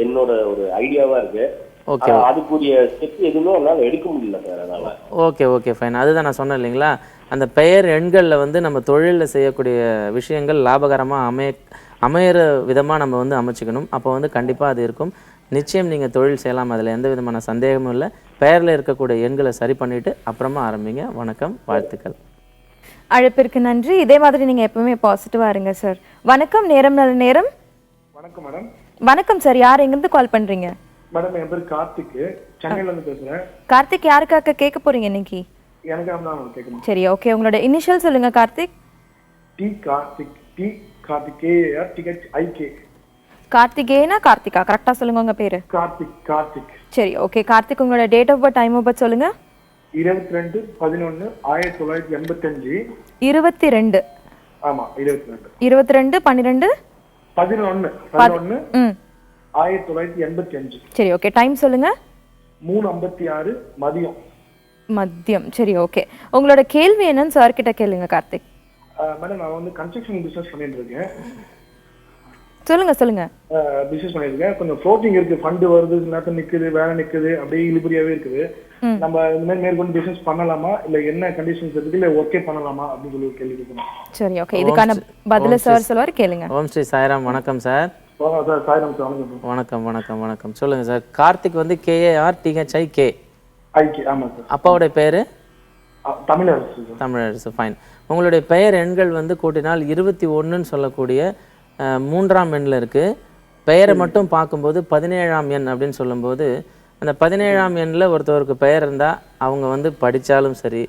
F: என்னோட ஒரு ஐடியாவா இருக்கு.
B: ஓகே.
F: அதுக்குரிய ஸ்டெப் எதுவுமே என்னால எடுக்க முடியல சார். அதனால
B: ஓகே ஓகே ஃபைன். அதுதான் நான் சொன்னேன் இல்லைங்களா, அந்த பெயர் எண்களில் வந்து நம்ம தொழிலில் செய்யக்கூடிய விஷயங்கள் லாபகரமாக அமையிற விதமாக நம்ம வந்து அமைச்சிக்கணும். அப்போ வந்து கண்டிப்பாக அது இருக்கும். நிச்சயம் நீங்கள் தொழில் செய்யலாம், அதில் எந்த விதமான சந்தேகமும் இல்லை. பெயரில் இருக்கக்கூடிய எண்களை சரி பண்ணிவிட்டு அப்புறமா ஆரம்பிங்க. வணக்கம், வாழ்த்துக்கள்.
A: அழைப்பிற்கு நன்றி. இதே மாதிரி நீங்கள் எப்பவுமே பாசிட்டிவாக இருங்க சார். வணக்கம், நேரம் நல்ல நேரம்.
C: வணக்கம் மேடம்.
A: வணக்கம் சார், யார் எங்கேருந்து கால் பண்ணுறீங்க?
C: மேடம் என் பேர் கார்த்திக், சென்னையில இருந்து பேசுறேன்.
A: கார்த்திக், யாருக்காக கேட்க போறீங்க இன்னைக்கு?
C: எனக்கு தான் கேட்கணும்.
A: சரி, ஓகே. உங்களோட இனிஷியல் சொல்லுங்க Karthik.
C: T Karthik, T Karthik, KARTHIK.
A: கார்த்திகேயனா கார்த்திகா? கரெக்டாக சொல்லுங்க உங்க பேரு.
C: கார்த்திக், கார்த்திக்.
A: சரி, ஓகே. கார்த்திக், உங்களோட date of birth, time of birth சொல்லுங்க.
C: 22/11/1985.
A: 22.
C: ஆமா, 22.
A: 22 12
C: 11 1985.
A: சரி, ஓகே. டைம் சொல்லுங்க.
C: 3:56 மதியம்.
A: மதியம். சரி, ஓகே. உங்களோட கேள்வி என்னன்னு சார் கிட்ட கேளுங்க கார்த்திக்.
C: மேடம் நான் வந்து கன்ஸ்ட்ரக்ஷன் பிசினஸ் பண்ணிட்டு இருக்கேன்.
A: சொல்லுங்க சொல்லுங்க.
C: பிசினஸ் பண்ணிருக்கேன். கொஞ்சம் ஃப்ளோட்டிங் இருக்கு, ஃபண்ட் வருது, நேரத்தில் நிக்குது, வேலை நிக்குது, அப்படியே இழுபறியாவே இருக்குது. நம்ம இந்த மாதிரி மேற்கொண்டு பிசினஸ் பண்ணலாமா, இல்ல என்ன கண்டிஷன்ஸ் இருக்கு, இல்ல ஒர்க்கே பண்ணலாமா அப்படின்னு சொல்லி ஒரு கேள்வி இருக்கணும்.
A: சரி, ஓகே. இதுக்கான பதில சார் சொல்லுவார், கேளுங்க.
B: ஓம் ஸ்ரீ சாய்ராம். வணக்கம் சார்.
C: Sir Sairam sir. வணக்கம்.
B: வணக்கம் வணக்கம் வணக்கம். சொல்லுங்க சார். கார்த்திக் வந்து KARTHIK.
C: ஆமா சார்.
B: அப்பாவுடைய பேரு?
C: தமிழரசு.
B: தமிழரசு. ஃபைன். உங்களுடைய பெயர் எண்கள் வந்து கூட்டினால் 21ன்னு சொல்லக்கூடிய 3ஆம் எண்ணில் இருக்குது. பெயரை மட்டும் பார்க்கும்போது 17ஆம் எண் அப்படின்னு சொல்லும்போது, அந்த 17ஆம் எண்ணில் ஒருத்தவருக்கு பெயர் இருந்தால் அவங்க வந்து படித்தாலும் சரி,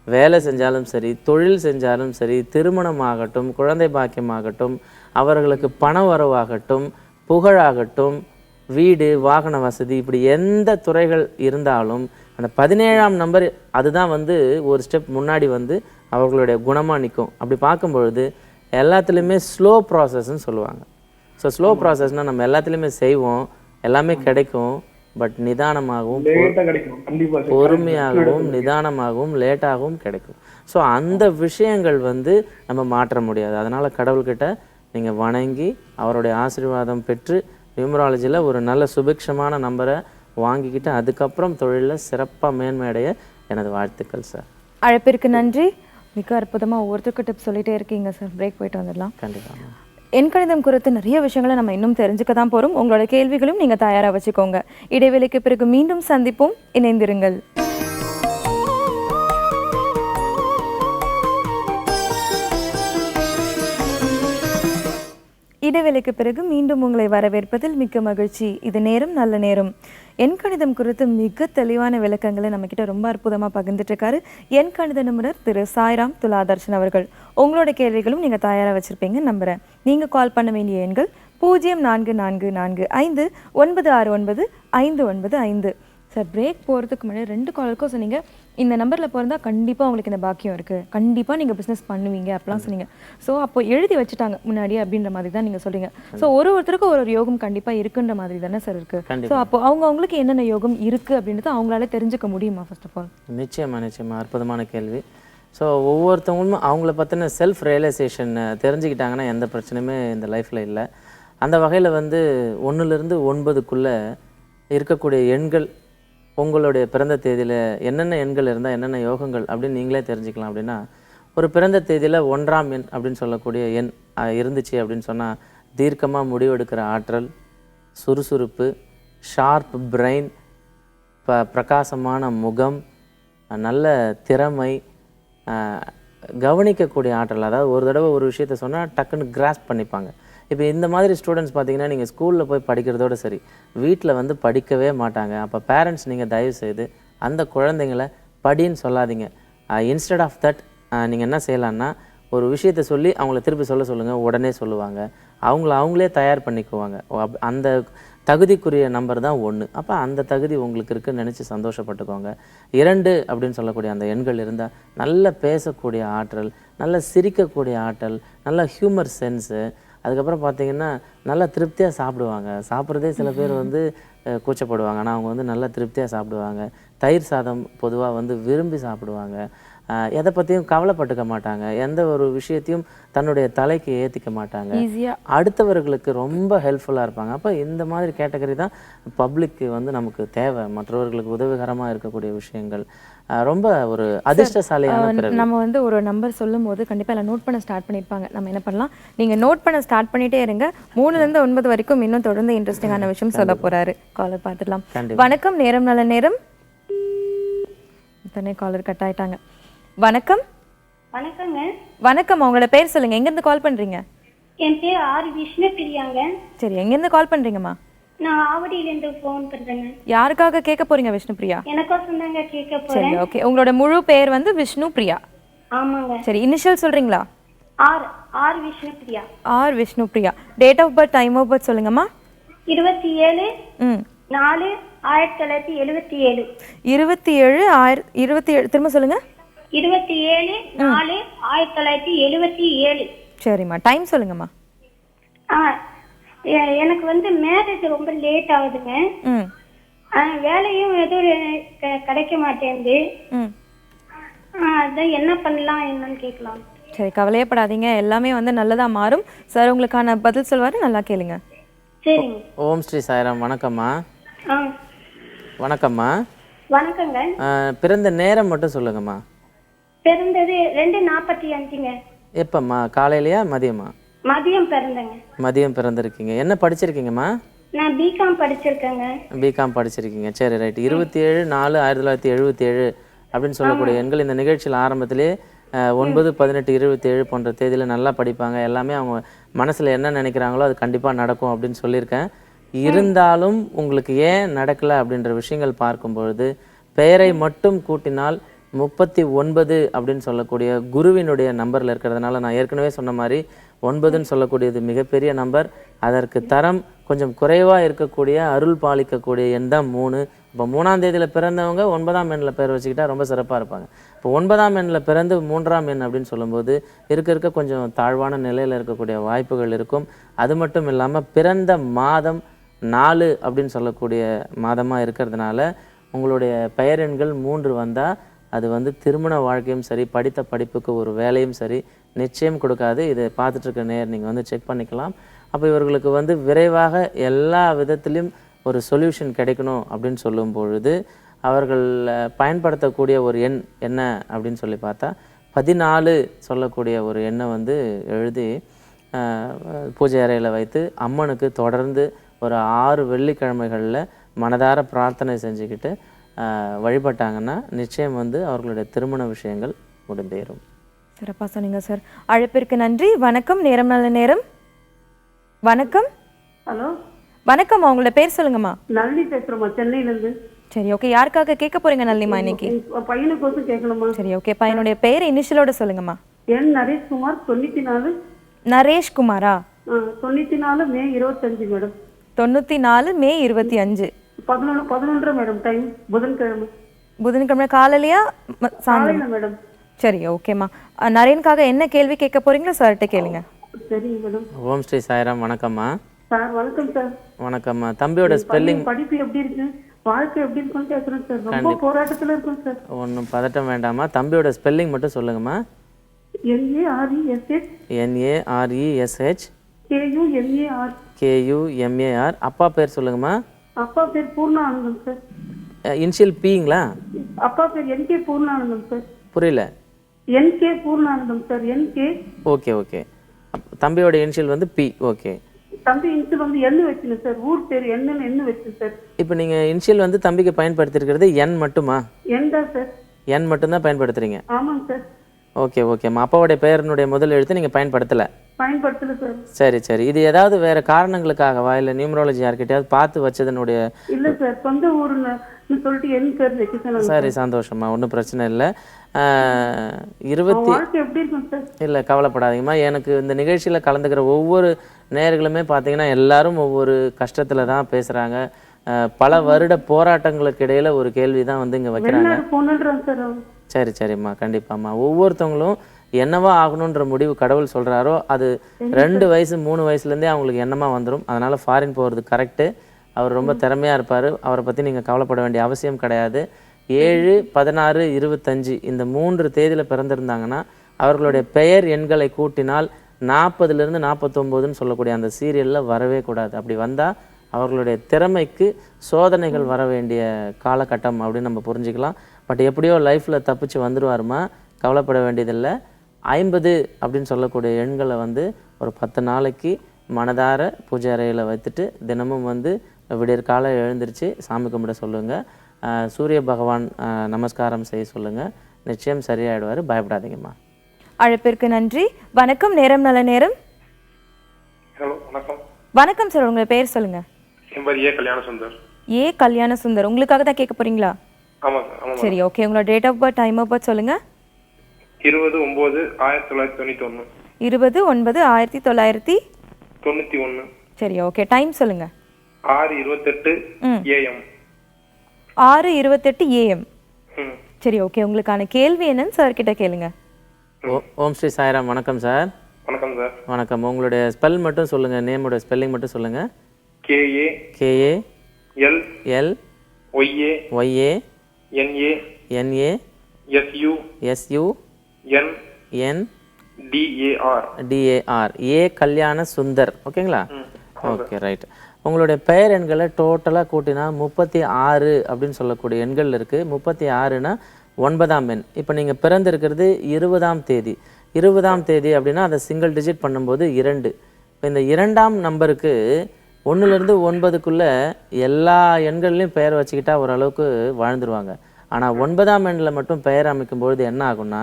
B: வேலை செஞ்சாலும் சரி, தொழில் செஞ்சாலும் சரி, திருமணம் ஆகட்டும், குழந்தை பாக்கியமாகட்டும், அவர்களுக்கு பண வரவாகட்டும், புகழாகட்டும், வீடு வாகன வசதி, இப்படி எந்த துறைகள் இருந்தாலும் அந்த 17ஆம் நம்பர் அதுதான் வந்து ஒரு ஸ்டெப் முன்னாடி வந்து அவர்களுடைய குணமாக நிற்கும். அப்படி பார்க்கும்பொழுது எல்லாத்துலேயுமே ஸ்லோ ப்ராசஸ்ன்னு சொல்லுவாங்க. ஸோ ஸ்லோ ப்ராசஸ்னால் நம்ம எல்லாத்துலேயுமே செய்வோம், எல்லாமே கிடைக்கும், பட் நிதானமாகவும் பொறுமையாகவும் நிதானமாகவும் லேட்டாகவும் கிடைக்கும். ஸோ அந்த விஷயங்கள் வந்து நம்ம மாற்ற முடியாது. அதனால் கடவுள்கிட்ட நீங்கள் வணங்கி அவருடைய ஆசீர்வாதம் பெற்று நியூமராலஜியில் ஒரு நல்ல சுபிக்ஷமான நம்பரை வாங்கிக்கிட்டு அதுக்கப்புறம் தொழிலில் சிறப்பாக மேன்மையடைய எனது வாழ்த்துக்கள் சார்.
A: அழைப்பிற்கு நன்றி. மிக அற்புதமாக ஒவ்வொருத்தருக்கு டிப்ஸ் சொல்லிட்டே இருக்கீங்க சார். பிரேக் போயிட்டு வந்துடலாம்.
B: கண்டிப்பாக.
A: எண்கணிதம் குறித்து நிறைய விஷயங்களை நம்ம இன்னும் தெரிஞ்சுக்க தான் போகிறோம். உங்களோட கேள்விகளும் நீங்கள் தயாராக வச்சுக்கோங்க. இடைவேளைக்கு பிறகு மீண்டும் சந்திப்போம். இணைந்திருங்கள். இடைவேளைக்கு பிறகு மீண்டும் உங்களை வரவேற்பதில் மிக்க மகிழ்ச்சி. இது நேரம் நல்ல நேரம். எண்கணிதம் குறித்து மிக தெளிவான விளக்கங்களை நம்மக்கிட்ட ரொம்ப அற்புதமாக பகிர்ந்துட்டு இருக்காரு எண்கணித நிபுணர் திரு சாய்ராம் துலாதர்ஷன் அவர்கள். உங்களோட கேள்விகளும் நீங்கள் தயாராக வச்சுருப்பீங்கன்னு நம்புகிறேன். நீங்கள் கால் பண்ண வேண்டிய எண்கள் 044445969595. சார், பிரேக் போகிறதுக்கு முன்னாடி 2 காலருக்கும் சொன்னீங்க, இந்த நம்பரில் பிறந்தால் கண்டிப்பாக உங்களுக்கு இந்த பாக்கியம் இருக்குது, கண்டிப்பாக நீங்கள் பிஸ்னஸ் பண்ணுவீங்க அப்படிலாம் சொன்னீங்க. ஸோ அப்போ எழுதி வச்சுட்டாங்க முன்னாடியே அப்படின்ற மாதிரி தான் நீங்கள் சொல்கிறீங்க. ஸோ ஒருத்தருக்கும் ஒரு யோகம் கண்டிப்பாக இருக்குன்ற மாதிரி தானே சார் இருக்குது. ஸோ அப்போ அவங்களுக்கு என்னென்ன யோகம் இருக்குது அப்படின்றது அவங்களால தெரிஞ்சுக்க முடியுமா? ஃபர்ஸ்ட் ஆஃப் ஆல்
B: நிச்சயமாக அற்புதமான கேள்வி. ஸோ ஒவ்வொருத்தவங்களும் அவங்கள பற்றின செல்ஃப் ரியலைசேஷன் தெரிஞ்சுக்கிட்டாங்கன்னா எந்த பிரச்சனையுமே இந்த லைஃப்பில் இல்லை. அந்த வகையில் வந்து 1லிருந்து 9க்குள்ளே இருக்கக்கூடிய எண்கள், உங்களுடைய பிறந்த தேதியில் என்னென்ன எண்கள் இருந்தால் என்னென்ன யோகங்கள் அப்படின்னு நீங்களே தெரிஞ்சுக்கலாம். அப்படின்னா ஒரு பிறந்த தேதியில் 1ஆம் எண் அப்படின்னு சொல்லக்கூடிய எண் இருந்துச்சு அப்படின்னு சொன்னால் தீர்க்கமாக முடிவெடுக்கிற ஆற்றல், சுறுசுறுப்பு, ஷார்ப் பிரெயின், பிரகாசமான முகம், நல்ல திறமை, கவனிக்கக்கூடிய ஆற்றல். அதாவது ஒரு தடவை ஒரு விஷயத்த சொன்னால் டக்குன்னு கிராஸ்ப் பண்ணிப்பாங்க. இப்போ இந்த மாதிரி ஸ்டூடெண்ட்ஸ் பார்த்தீங்கன்னா நீங்கள் ஸ்கூலில் போய் படிக்கிறதோடு சரி, வீட்டில் வந்து படிக்கவே மாட்டாங்க. அப்போ பேரண்ட்ஸ் நீங்கள் தயவு செய்து அந்த குழந்தைங்களை படின்னு சொல்லாதீங்க. இன்ஸ்டெட் ஆஃப் தட் நீங்கள் என்ன செய்யலான்னா, ஒரு விஷயத்தை சொல்லி அவங்கள திருப்பி சொல்லுங்கள், உடனே சொல்லுவாங்க. அவங்களே தயார் பண்ணிக்குவாங்க. அந்த தகுதிக்குரிய நம்பர் தான் 1. அப்போ அந்த தகுதி உங்களுக்கு இருக்குன்னு நினச்சி சந்தோஷப்பட்டுக்கோங்க. 2 அப்படின்னு சொல்லக்கூடிய அந்த எண்கள் இருந்தால் நல்ல பேசக்கூடிய ஆற்றல், நல்ல சிரிக்கக்கூடிய ஆற்றல், நல்ல ஹியூமர் சென்ஸு, அதுக்கப்புறம் பார்த்தீங்கன்னா நல்லா திருப்தியாக சாப்பிடுவாங்க. சாப்பிட்றதே சில பேர் வந்து கூச்சப்படுவாங்க, ஆனால் அவங்க வந்து நல்லா திருப்தியாக சாப்பிடுவாங்க. தயிர் சாதம் பொதுவாக வந்து விரும்பி சாப்பிடுவாங்க. எதை பற்றியும் கவலைப்பட்டுக்க மாட்டாங்க. எந்த ஒரு விஷயத்தையும் தன்னுடைய தலைக்கு ஏற்றிக்க மாட்டாங்க. அடுத்தவர்களுக்கு ரொம்ப ஹெல்ப்ஃபுல்லாக இருப்பாங்க. அப்போ இந்த மாதிரி கேட்டகரி தான் பப்ளிக்கு வந்து நமக்கு தேவை. மற்றவர்களுக்கு உதவிகரமாக இருக்கக்கூடிய விஷயங்கள். ரொம்ப ஒரு அதிர்ஷ்டசாலியான பிறவி.
A: நம்ம வந்து ஒரு நம்பர் சொல்லும் போது கண்டிப்பாக எல்லாம் நோட் பண்ண ஸ்டார்ட் பண்ணியிருப்பாங்க. நம்ம என்ன பண்ணலாம், நீங்கள் நோட் பண்ண ஸ்டார்ட் பண்ணிட்டே இருங்க. 3லேருந்து 9 வரைக்கும் இன்னும் தொடர்ந்து இன்ட்ரெஸ்டிங்கான விஷயம் சொல்ல போறாரு. காலர் பார்த்துடலாம். வணக்கம், நேரம் நல்ல நேரம். இத்தனை காலர் கட் ஆயிட்டாங்க. வணக்கம்.
G: வணக்கங்க.
A: வணக்கம், உங்களோட பேர் சொல்லுங்க, எங்க இருந்து கால் பண்றீங்க?
G: என் பேர் ஆர் விஷ்ணுபிரியாங்க.
A: சரி, எங்க இருந்து கால் பண்றீங்கம்மா?
G: நான் ஆவடியில இருந்து ஃபோன் பண்றேங்க.
A: யாருக்காக கேட்க போறீங்க விஷ்ணுபிரியா?
G: எனக்கோசம் தாங்க கேட்க போறேன்.
A: சரி, ஓகே. உங்களோட முழு பேர் வந்து விஷ்ணுபிரியா?
G: ஆமாங்க.
A: சரி, இனிஷியல் சொல்றீங்களா?
G: R Vishnupriya.
A: R Vishnupriya. Date of birth, time of birth சொல்லுங்கம்மா.
G: 27/4/1977.
A: 27 திரும்ப சொல்லுங்க.
G: 27/4/1977.
A: சரிம்மா, டைம் சொல்லுங்கம்மா.
G: எனக்கு வந்து மேரேஜ் ரொம்ப லேட் ஆகுதுங்க. வேலையும் எதுவும் கிடைக்க மாட்டேங்குது. அதான் என்ன பண்ணலாம் என்னன்னு கேட்கலாம்.
A: சரி, கவலையப்படாதீங்க, எல்லாமே வந்து நல்லதா மாறும். சார் உங்களுக்கான பதில் சொல்வாரு, நல்லா கேளுங்க.
G: சரிங்க.
B: ஓம் ஸ்ரீ சாய்ராம். வணக்கம்மா. வணக்கம்மா.
G: வணக்கங்க.
B: பிறந்த நேரம் மட்டும் சொல்லுங்கம்மா.
G: பிறந்தது 2:45ங்க.
B: எப்பம்மா, காலையிலையா மதியமா?
G: மதியம் பிறந்தங்க.
B: மதியம் பிறந்திருக்கீங்க. என்ன படிச்சிருக்கீங்கம்மா?
G: நான் பிகாம் படிச்சிருக்கேங்க.
B: பிகாம் படிச்சிருக்கீங்க. சரி, ரைட். 27/4/1977 அப்படின்னு சொல்லக்கூடிய எண்கள் இந்த நிகழ்ச்சியில் ஆரம்பத்திலே 9, 18, 27 போன்ற தேதியில் நல்லா படிப்பாங்க. எல்லாமே அவங்க மனசில் என்ன நினைக்கிறாங்களோ அது கண்டிப்பாக நடக்கும் அப்படின்னு சொல்லியிருக்கேன். இருந்தாலும் உங்களுக்கு ஏன் நடக்கலை அப்படின்ற விஷயங்கள் பார்க்கும்பொழுது, பெயரை மட்டும் கூட்டினால் 39 அப்படின்னு சொல்லக்கூடிய குருவினுடைய நம்பரில் இருக்கிறதுனால, நான் ஏற்கனவே சொன்ன மாதிரி 9ன்னு சொல்லக்கூடியது மிகப்பெரிய நம்பர். அதற்கு தரம் கொஞ்சம் குறைவாக இருக்கக்கூடிய அருள் பாலிக்கக்கூடிய எண் தான் 3. இப்போ 3ஆம் தேதியில் பிறந்தவங்க 9ஆம் எண்ணில் பேர் வச்சுக்கிட்டா ரொம்ப சிறப்பாக இருப்பாங்க. இப்போ 9ஆம் எண்ணில் பிறந்து 3ஆம் எண் அப்படின்னு சொல்லும்போது இருக்க கொஞ்சம் தாழ்வான நிலையில் இருக்கக்கூடிய வாய்ப்புகள் இருக்கும். அது மட்டும் இல்லாமல் பிறந்த மாதம் 4 அப்படின்னு சொல்லக்கூடிய மாதமாக இருக்கிறதுனால உங்களுடைய பெயரெண்கள் 3 வந்தால் அது வந்து திருமண வாழ்க்கையும் சரி, படித்த படிப்புக்கு ஒரு வேலையும் சரி நிச்சயம் கொடுக்காது. இதை பார்த்துட்டு இருக்க நேர் நீங்கள் வந்து செக் பண்ணிக்கலாம். அப்போ இவர்களுக்கு வந்து விரைவாக எல்லா விதத்திலையும் ஒரு சொல்யூஷன் கிடைக்கணும் அப்படின்னு சொல்லும் பொழுது அவர்கள் பயன்படுத்தக்கூடிய ஒரு எண் என்ன அப்படின்னு சொல்லி பார்த்தா 14 சொல்லக்கூடிய ஒரு எண்ணை வந்து எழுதி பூஜை அறையில் வைத்து அம்மனுக்கு தொடர்ந்து ஒரு 6 வெள்ளிக்கிழமைகளில் மனதார பிரார்த்தனை செஞ்சுக்கிட்டு வழிபட்டாங்கன்னா நிச்சயம் வந்து அவர்களுடைய திருமண விஷயங்கள் முடிந்தேறும்.
A: சிறப்பாக சொன்னீங்க சார். அழைப்பிற்கு நன்றி. வணக்கம், நேரம் நல்ல நேரம். வணக்கம்.
H: ஹலோ,
A: வணக்கம், உங்களோட பேர் சொல்லுங்கம்மா.
H: நளினி பேசுறோம்மா, சென்னையிலேருந்து.
A: சரி, ஓகே. யாருக்காக கேட்க போறீங்க நளினிமா இன்னைக்கு?
H: பையனுக்கு கேட்கணுமா?
A: சரி, ஓகே. பையனுடைய பேர் இனிஷியலோட சொல்லுங்கம்மா.
H: என் நரேஷ்குமார். 94.
A: நரேஷ்குமாரா?
H: 94 மே 25 மேடம்.
A: 94 மே 25.
H: 11 மேடம். டைம் புதன்கிழமை.
A: புதன்கிழமை காலையிலையா சாயந்தரம்
H: மேடம்?
A: சரி, ஓகேம்மா. நரேனுக்காக என்ன கேள்வி கேட்க போறீங்களோ சார்கிட்ட கேளுங்க.
H: சரிங்க மேடம்.
B: ஓம் ஸ்ரீ சாய்ராம். வணக்கம்மா.
H: சார் வணக்கம் சார்.
B: வணக்கம்மா. தம்பியோட ஸ்பெல்லிங்,
H: படிப்பு எப்படி இருக்கு, வாழ்க்கை எப்படி இருக்குன்னு கேட்குறேன் சார். ரொம்ப போராட்டத்தில் இருக்கும் சார்.
B: ஒன்றும் பதட்டம் வேண்டாமா. தம்பியோட ஸ்பெல்லிங் மட்டும் சொல்லுங்கம்மா. NARESH KUMAR. அப்பா பேர் சொல்லுங்கம்மா.
H: அப்பா பேர் பூர்ணானந்தம் சார்.
B: இனிஷியல் பிங்களா?
H: அப்பா பேர் NK பூர்ணானந்தம் சார்.
B: புரியல.
H: NK Poornanandam sir. NK.
B: Okay okay. தம்பியோட இனிஷியல் வந்து பி. ஓகே.
H: தம்பி இனிஷியல் வந்து N வச்சுங்க சார். ஊர் பேர் N வச்சு சார்.
B: இப்போ நீங்கள் இனிஷியல் வந்து தம்பிக்கு பயன்படுத்திருக்கிறது N மட்டுமா?
H: N தான் சார்.
B: N மட்டும்தான் பயன்படுத்துறீங்க?
H: ஆமாங்க சார்.
B: ஓகே ஓகேம்மா. அப்பாவுடைய பெயரினுடைய முதல் எழுத்து நீங்கள் பயன்படுத்தலை?
H: பயன்படுத்தல சார்.
B: சரி சரி. இது ஏதாவது வேறு காரணங்களுக்காகவா இல்லை நியூமராலஜி யார்கிட்டயாவது பார்த்து வச்சதனுடைய?
H: இல்ல சார், சொந்த ஊர்னு சொல்லிட்டு என் பேர் வைக்க.
B: சரி சந்தோஷமா, ஒன்றும் பிரச்சனை இல்லை.
H: வாழ்க்கை எப்படி இருக்கும் சார்?
B: இல்லை கவலைப்படாதீங்கம்மா. எனக்கு இந்த நிகழ்ச்சியில் கலந்துக்கிற ஒவ்வொரு நேயர்களுமே பார்த்தீங்கன்னா எல்லாரும் ஒவ்வொரு கஷ்டத்தில் தான் பேசுகிறாங்க. பல வருட போராட்டங்களுக்கு இடையில ஒரு கேள்வி தான் வந்து இங்கே வைக்கிறாங்க. சரி சரிம்மா, கண்டிப்பாம்மா. ஒவ்வொருத்தவங்களும் என்னவா ஆகணுன்ற முடிவு கடவுள் சொல்கிறாரோ அது 2 வயசு 3 வயசுலேருந்தே அவங்களுக்கு என்னமா வந்துடும். அதனால் ஃபாரின் போகிறது கரெக்டு. அவர் ரொம்ப திறமையாக இருப்பார். அவரை பற்றி நீங்கள் கவலைப்பட வேண்டிய அவசியம் கிடையாது. 7, 16, 25 இந்த 3 தேதியில் பிறந்திருந்தாங்கன்னா அவர்களுடைய பெயர் எண்களை கூட்டினால் 40லேருந்து 49ன்னு சொல்லக்கூடிய அந்த சீரியலில் வரவே கூடாது. அப்படி வந்தால் அவர்களுடைய திறமைக்கு சோதனைகள் வர வேண்டிய காலகட்டம் அப்படின்னு நம்ம புரிஞ்சுக்கலாம். பட் எப்படியோ லைஃப்பில் தப்பிச்சு வந்துடுவாருமா, கவலைப்பட வேண்டியதில்லை. 50 அப்படின்னு சொல்லக்கூடிய எண்களை வந்து ஒரு 10 நாளைக்கு மனதார பூஜை அறையில் வைத்துட்டு தினமும் வந்து விடியற்கால எழுந்திருச்சு சாமி கும்பிட சொல்லுங்கள். சூரிய பகவான் நமஸ்காரம் செய்ய சொல்லுங்கள். நிச்சயம் சரியாயிடுவார், பயப்படாதீங்கம்மா.
A: அழைப்பிற்கு நன்றி. வணக்கம், நேரம் நல்ல நேரம்.
I: ஹலோ வணக்கம்.
A: வணக்கம் சார், உங்கள் பேர் சொல்லுங்க.
I: என் பேர் ஏ கல்யாண சுந்தர்.
A: ஏ கல்யாண சுந்தர், உங்களுக்காக தான் கேட்க போறீங்களா?
I: ஆமாம் சார். ஆமாம்.
A: சரி ஓகே, உங்களோட date of birth, time of birth சொல்லுங்க.
I: 20/9/1991.
A: 20/9/1991. சரி ஓகே, டைம் சொல்லுங்க.
I: 6:28 AM.
A: 6:28 AM. சரி ஓகே, உங்களுக்கான கேள்வி என்னன்னு சார் கிட்ட கேளுங்க.
B: ஓம் ஸ்ரீ சாய்ராம். வணக்கம் சார்.
I: வணக்கம் சார்.
B: வணக்கம். உங்களுடைய ஸ்பெல் மட்டும் சொல்லுங்க, நேமோட ஸ்பெல்லிங் மட்டும் சொல்லுங்க.
I: KA L YA NA SU N DAR. ஏ கல்யாண சுந்தர். ஓகேங்களா? Okay right. உங்களுடைய பெயர் எண்களை டோட்டலாக கூட்டினா 36 அப்படின்னு சொல்லக்கூடிய எண்கள் இருக்குது. 36னா 9ஆம் எண். இப்போ நீங்கள் பிறந்திருக்கிறது 20ஆம் தேதி. 20ஆம் தேதி அப்படின்னா அதை சிங்கிள் டிஜிட் பண்ணும்போது 2. இப்போ இந்த 2ஆம் நம்பருக்கு 1லேருந்து 9க்குள்ளே எல்லா எண்கள்லையும் பெயர் வச்சுக்கிட்டா ஓரளவுக்கு வாழ்ந்துருவாங்க. ஆனால் 9ஆம் எண்ணில் மட்டும் பெயர் அமைக்கும்பொழுது என்ன ஆகும்னா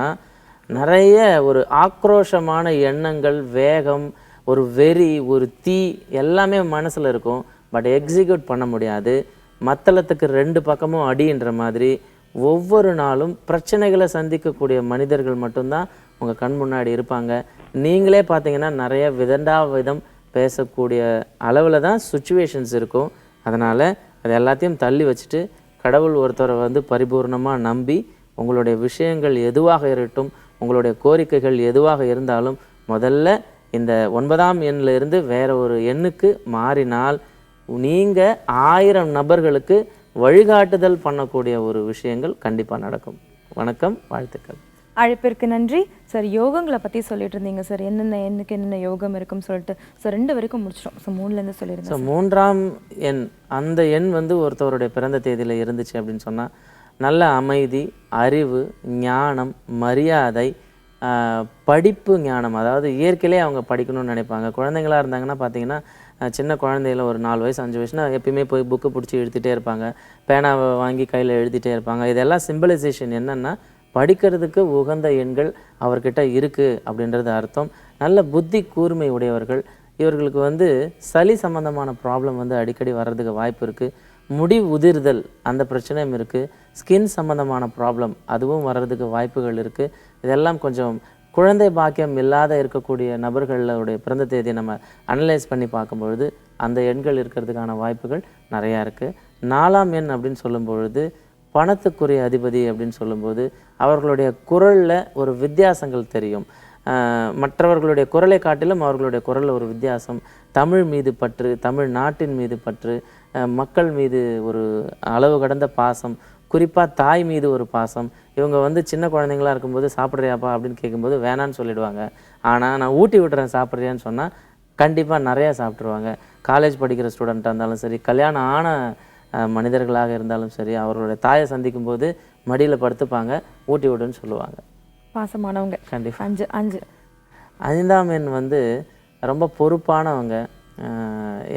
I: நிறைய ஒரு ஆக்ரோஷமான எண்ணங்கள், வேகம், ஒரு வெறி, ஒரு தீ எல்லாமே மனசில் இருக்கும். பட் எக்ஸிக்யூட் பண்ண முடியாது. மத்தளத்துக்கு 2 பக்கமும் அடின்ற மாதிரி ஒவ்வொரு நாளும் பிரச்சனைகளை சந்திக்கக்கூடிய மனிதர்கள் மட்டும்தான் உங்கள் கண் முன்னாடி இருப்பாங்க. நீங்களே பார்த்தீங்கன்னா நிறைய விதம் பேசக்கூடிய அளவில் தான் சுச்சுவேஷன்ஸ் இருக்கும். அதனால் அது எல்லாத்தையும் தள்ளி வச்சுட்டு கடவுள் ஒருத்தரை வந்து பரிபூர்ணமாக நம்பி உங்களுடைய விஷயங்கள் எதுவாக இருக்கட்டும், உங்களுடைய கோரிக்கைகள் எதுவாக இருந்தாலும் முதல்ல இந்த 9ஆம் எண்ணில் இருந்து வேற ஒரு எண்ணுக்கு மாறினால் நீங்கள் 1000 நபர்களுக்கு வழிகாட்டுதல் பண்ணக்கூடிய ஒரு விஷயங்கள் கண்டிப்பாக நடக்கும். வணக்கம், வாழ்த்துக்கள்.
A: அழைப்பிற்கு நன்றி சார். யோகங்களை பற்றி சொல்லிட்டு இருந்தீங்க சார், என்னென்ன எண்ணுக்கு என்னென்ன யோகம் இருக்குன்னு சொல்லிட்டு. ஸோ 2 வரைக்கும் முடிச்சிட்டோம். ஸோ 3லேருந்து சொல்லிடுங்க.
B: ஸோ 3ஆம் எண், அந்த எண் வந்து ஒருத்தவருடைய பிறந்த தேதியில் இருந்துச்சு அப்படின்னு சொன்னால் நல்ல அமைதி, அறிவு, ஞானம், மரியாதை, படிப்பு ஞானம். அதாவது இயற்கையிலே அவங்க படிக்கணும்னு நினைப்பாங்க. குழந்தைங்களாக இருந்தாங்கன்னா பார்த்தீங்கன்னா சின்ன குழந்தையில ஒரு 4 வயசு 5 வயசுனா எப்பயுமே போய் புக்கு பிடிச்சி எழுதிட்டே இருப்பாங்க, பேனாவை வாங்கி கையில் எழுதிட்டே இருப்பாங்க. இதெல்லாம் சிம்பிளைசேஷன் என்னென்னா படிக்கிறதுக்கு உகந்த எண்கள் அவர்கிட்ட இருக்குது அப்படின்றது அர்த்தம். நல்ல புத்தி கூர்மை உடையவர்கள். இவர்களுக்கு வந்து சளி சம்மந்தமான ப்ராப்ளம் வந்து அடிக்கடி வர்றதுக்கு வாய்ப்பு இருக்குது. முடி உதிர்தல் அந்த பிரச்சனையும் இருக்குது. ஸ்கின் சம்மந்தமான ப்ராப்ளம் அதுவும் வர்றதுக்கு வாய்ப்புகள் இருக்குது. இதெல்லாம் கொஞ்சம் குழந்தை பாக்கியம் இல்லாத இருக்கக்கூடிய நபர்களுடைய பிறந்த தேதியை நம்ம அனலைஸ் பண்ணி பார்க்கும்பொழுது அந்த எண்கள் இருக்கிறதுக்கான வாய்ப்புகள் நிறையா இருக்குது. 4ஆம் எண் அப்படின்னு சொல்லும்பொழுது பணத்துக்குரிய அதிபதி அப்படின்னு சொல்லும்போது அவர்களுடைய குரலில் ஒரு வித்தியாசங்கள் தெரியும். மற்றவர்களுடைய குரலை காட்டிலும் அவர்களுடைய குரலில் ஒரு வித்தியாசம். தமிழ் மீது பற்று, தமிழ் நாட்டின் மீது பற்று, மக்கள் மீது ஒரு அளவு கடந்த பாசம், குறிப்பாக தாய் மீது ஒரு பாசம். இவங்க வந்து சின்ன குழந்தைங்களா இருக்கும்போது சாப்பிட்றியாப்பா அப்படின்னு கேட்கும்போது வேணான்னு சொல்லிடுவாங்க. ஆனால் நான் ஊட்டி விட்டுறேன் சாப்பிட்றியான்னு சொன்னால் கண்டிப்பாக நிறையா சாப்பிட்ருவாங்க. காலேஜ் படிக்கிற ஸ்டூடெண்ட்டாக இருந்தாலும் சரி, கல்யாணம் ஆன மனிதர்களாக இருந்தாலும் சரி, அவர்களுடைய தாயை சந்திக்கும் போது மடியில் படுத்துப்பாங்க, ஊட்டி விடுன்னு சொல்லுவாங்க.
A: பாசமானவங்க.
B: கண்டிப்பாக.
A: 5ஆம்
B: எண் வந்து ரொம்ப பொறுப்பானவங்க.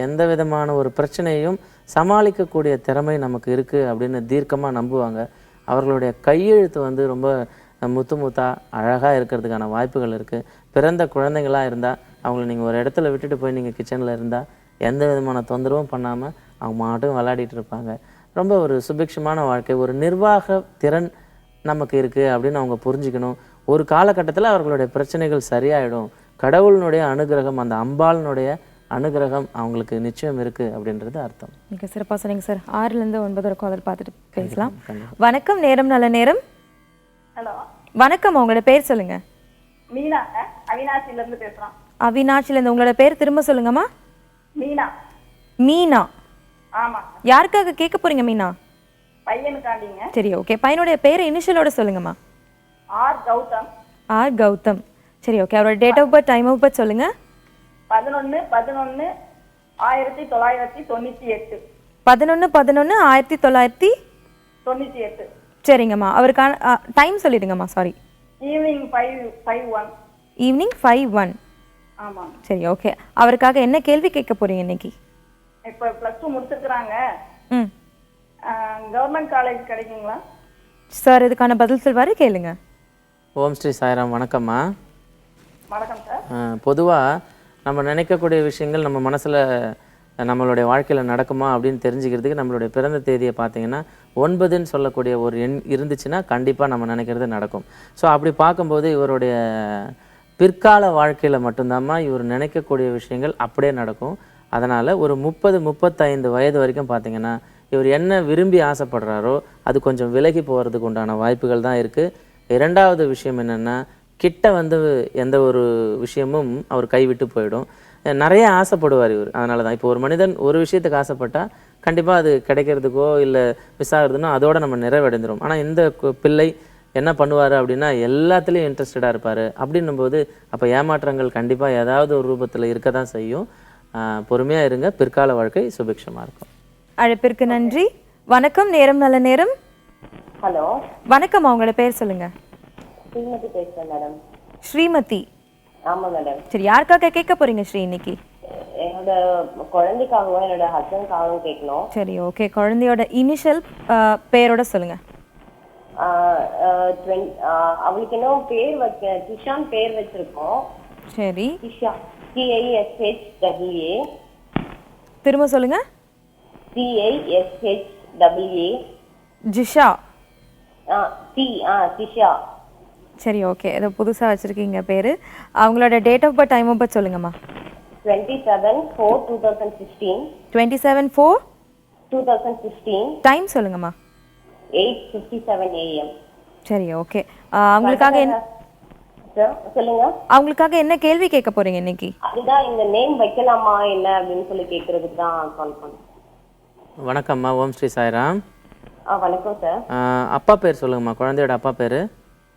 B: எந்த விதமான ஒரு பிரச்சனையும் சமாளிக்கக்கூடிய திறமை நமக்கு இருக்குது அப்படின்னு தீர்க்கமாக நம்புவாங்க. அவர்களுடைய கையெழுத்து வந்து ரொம்ப முத்து முத்தா அழகாக இருக்கிறதுக்கான வாய்ப்புகள் இருக்குது. பிறந்த குழந்தைங்களாக இருந்தால் அவங்கள நீங்கள் ஒரு இடத்துல விட்டுட்டு போய் நீங்கள் கிச்சனில் இருந்தால் எந்த விதமான தொந்தரவும் பண்ணாமல் அவங்க மாட்டும் விளையாடிட்டு இருப்பாங்க. ரொம்ப ஒரு சுபிக்ஷமான வாழ்க்கை, ஒரு நிர்வாக திறன் நமக்கு இருக்குது அப்படின்னு அவங்க புரிஞ்சுக்கணும். ஒரு காலகட்டத்தில் அவர்களுடைய பிரச்சனைகள் சரியாயிடும். கடவுளினுடைய அனுகிரகம், அந்த அம்பாளினுடைய அனுகிரகம் அவங்களுக்கு நிச்சயம் இருக்குது அப்படின்றது அர்த்தம்.
A: மிக சிறப்பாக சொன்னீங்க சார். 6லேருந்து 9 வரைக்கும் அதில் பார்த்துட்டு பேசலாம். வணக்கம், நேரம் நல்ல நேரம்.
E: ஹலோ,
A: வணக்கம், உங்களோட பேர் சொல்லுங்க.
E: மீனாங்க, அவினாசில இருந்து பேசுறோம்.
A: அவினாட்சிலேருந்து. உங்களோட பேர் திரும்ப சொல்லுங்கம்மா.
E: மீனா.
A: மீனா.
E: ஆமா.
A: யாருக்காக கேட்க போறீங்க மீனா?
E: பையனுக்காண்டிங்க.
A: சரி, ஓகே. பையனுடைய பேர் இனிஷியலோட சொல்லுங்கம்மா.
E: ஆர் கௌதம்.
A: ஆர் கௌதம். சரி, ஓகே. அவரோட date of birth, time of birth சொல்லுங்க.
E: 11/11/1998.
A: 11/11/1998. சரிங்கம்மா. அவருக்கான டைம் சொல்லிடுங்கம்மா. சாரி.
E: ஈவினிங் 5:01.
A: ஈவினிங் 5:01.
E: ஆமா.
A: சரி, ஓகே. அவருக்காக என்ன கேள்வி கேட்க போறீங்க இன்னைக்கு?
E: இப்ப +2 முடிச்சிருக்காங்க.
A: ம்.
E: கவர்மெண்ட் காலேஜ் கிடைக்குங்களா?
A: சார் இதுக்கான பதில் சொல்வாரு, கேளுங்க.
B: ஓம் ஸ்ரீ சாய்ராம். வணக்கம்மா.
E: வணக்கம் சார்.
B: பொதுவாக நம்ம நினைக்கக்கூடிய விஷயங்கள் நம்ம மனசில் நம்மளுடைய வாழ்க்கையில் நடக்குமா அப்படின்னு தெரிஞ்சுக்கிறதுக்கு நம்மளுடைய பிறந்த தேதியை பார்த்தீங்கன்னா 9ன்னு சொல்லக்கூடிய ஒரு எண் இருந்துச்சுன்னா கண்டிப்பாக நம்ம நினைக்கிறது நடக்கும். ஸோ அப்படி பார்க்கும்போது இவருடைய பிற்கால வாழ்க்கையில் மட்டும்தாம்மா இவர் நினைக்கக்கூடிய விஷயங்கள் அப்படியே நடக்கும். அதனால் ஒரு 30-35 வயது வரைக்கும் பார்த்தீங்கன்னா இவர் என்ன விரும்பி ஆசைப்படுறாரோ அது கொஞ்சம் விலகி போகிறதுக்கு உண்டான வாய்ப்புகள் தான் இருக்குது. இரண்டாவது விஷயம் என்னென்னா, கிட்ட வந்து எந்த ஒரு விஷயமும் அவர் கைவிட்டு போயிடும். நிறைய ஆசைப்படுவார் இவர். அதனால தான் இப்போ ஒரு மனிதன் ஒரு விஷயத்துக்கு ஆசைப்பட்டால் கண்டிப்பாக அது கிடைக்கிறதுக்கோ இல்லை மிஸ் ஆகுறதுனோ அதோடு நம்ம நிறைவடைந்துடும். ஆனால் இந்த பிள்ளை என்ன பண்ணுவார் அப்படின்னா எல்லாத்துலேயும் இன்ட்ரெஸ்டடாக இருப்பார். அப்படின்னும்போது அப்போ ஏமாற்றங்கள் கண்டிப்பாக ஏதாவது ஒரு ரூபத்தில் இருக்க தான் செய்யும். பொறுமையாக இருங்க, பிற்கால வாழ்க்கை சுபிக்ஷமாக இருக்கும்.
A: அழைப்பிற்கு நன்றி. வணக்கம், நேரம் நல்ல நேரம்.
J: ஹலோ,
A: வணக்கம். அவங்களோட பேர் சொல்லுங்க.
J: ஸ்ரீமதி பேசுறேன் மேடம்.
A: ஸ்ரீமதி.
J: ஆமா மேடம்.
A: சரி, யாருக்காக கேட்க போறீங்க ஸ்ரீ இன்னைக்கு?
J: என்னோட குழந்தைக்காகவும் என்னோட ஹஸ்பண்ட்காகவும் கேட்கணும்.
A: சரி, ஓகே. குழந்தையோட இனிஷியல் பேரோட சொல்லுங்க.
J: அவளுக்கு என்ன பேர் வைக்க, திஷான் பேர் வச்சிருக்கோம்.
A: சரி.
J: திஷா, TISHAA.
A: திரும்ப சொல்லுங்க.
J: TISHAA.
A: ஜிஷா.
J: திஷா.
A: சரி, ஓகே. ஏதோ புதுசாக வச்சுருக்கீங்க பேர். அவங்களோட date of birth, time of birth சொல்லுங்கம்மா.
J: 27/4/2016.
A: 27/4/2016. டைம் சொல்லுங்கம்மா.
J: 8:57 AM.
A: சரி, ஓகே. அவங்களுக்காக என்ன
J: சொல்லுங்க.
A: அவங்களுக்காக என்ன கேள்வி கேட்க போறீங்க இன்னைக்கு?
J: அதுதான் இந்த நேம் வைக்கலாமா என்ன அப்படின்னு சொல்லி கேட்கறதுக்கு தான் கால் பண்ணேன்.
B: வணக்கம்மா. ஓம் ஸ்ரீ சாய்ராம்.
J: வணக்கம் சார்.
B: அப்பா பேர் சொல்லுங்கம்மா. குழந்தையோட அப்பா பேர்?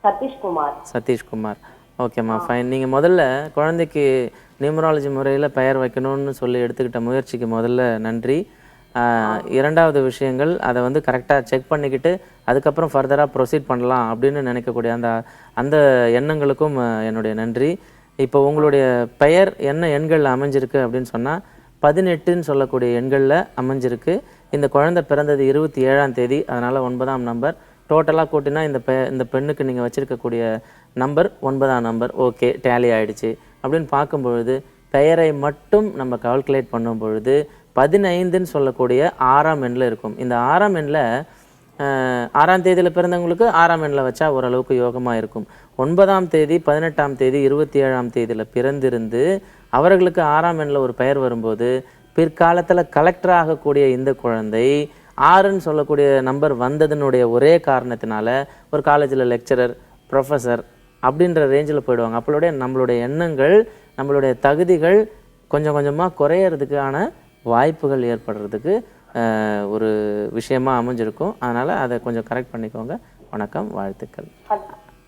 J: சதீஷ்குமார்.
B: சதீஷ்குமார். ஓகேம்மா, ஃபைன். நீங்கள் முதல்ல குழந்தைக்கு நியூமராலஜி முறையில் பெயர் வைக்கணும்னு சொல்லி எடுத்துக்கிட்ட முயற்சிக்கு முதல்ல நன்றி. இரண்டாவது விஷயங்கள் அதை வந்து கரெக்டாக செக் பண்ணிக்கிட்டு அதுக்கப்புறம் ஃபர்தராக ப்ரொசீட் பண்ணலாம் அப்படின்னு நினைக்கக்கூடிய அந்த எண்ணங்களுக்கும் என்னுடைய நன்றி. இப்போ உங்களுடைய பெயர் என்ன எண்களில் அமைஞ்சிருக்கு அப்படின்னு சொன்னால் 18ன்னு சொல்லக்கூடிய எண்களில் அமைஞ்சிருக்கு. இந்த குழந்தை பிறந்தது 27ஆம் தேதி, அதனால் 9ஆம் நம்பர். டோட்டலாக கூட்டினா இந்த பெண்ணுக்கு நீங்கள் வச்சுருக்கக்கூடிய நம்பர் 9ஆம் நம்பர். ஓகே, டேலி ஆகிடுச்சு அப்படின்னு பார்க்கும்பொழுது பெயரை மட்டும் நம்ம கால்குலேட் பண்ணும் பொழுது 15ன்னு சொல்லக்கூடிய 6ஆம் எண்ணில் இருக்கும். இந்த 6ஆம் எண்ணில் 6ஆம் தேதியில் பிறந்தவங்களுக்கு 6ஆம் எண்ணில் வச்சா ஓரளவுக்கு யோகமாக இருக்கும். 9ஆம் தேதி, 18ஆம் தேதி, 27ஆம் தேதியில் பிறந்திருந்து அவர்களுக்கு 6ஆம் எண்ணில் ஒரு பெயர் வரும்போது பிற்காலத்தில் கலெக்டர் ஆகக்கூடிய இந்த குழந்தை 6ன்னு சொல்லக்கூடிய நம்பர் வந்ததுனுடைய ஒரே காரணத்தினால ஒரு காலேஜில் லெக்சரர், ப்ரொஃபஸர் அப்படின்ற ரேஞ்சில் போயிடுவாங்க. அப்பளுடைய நம்மளுடைய எண்ணங்கள், நம்மளுடைய தகுதிகள் கொஞ்சம் கொஞ்சமாக குறையிறதுக்கான வாய்ப்புகள் ஏற்படுறதுக்கு ஒரு விஷயமா அமைஞ்சிருக்கும். அதனால் அதை கொஞ்சம் கரெக்ட் பண்ணிக்கோங்க. வணக்கம், வாழ்த்துக்கள்.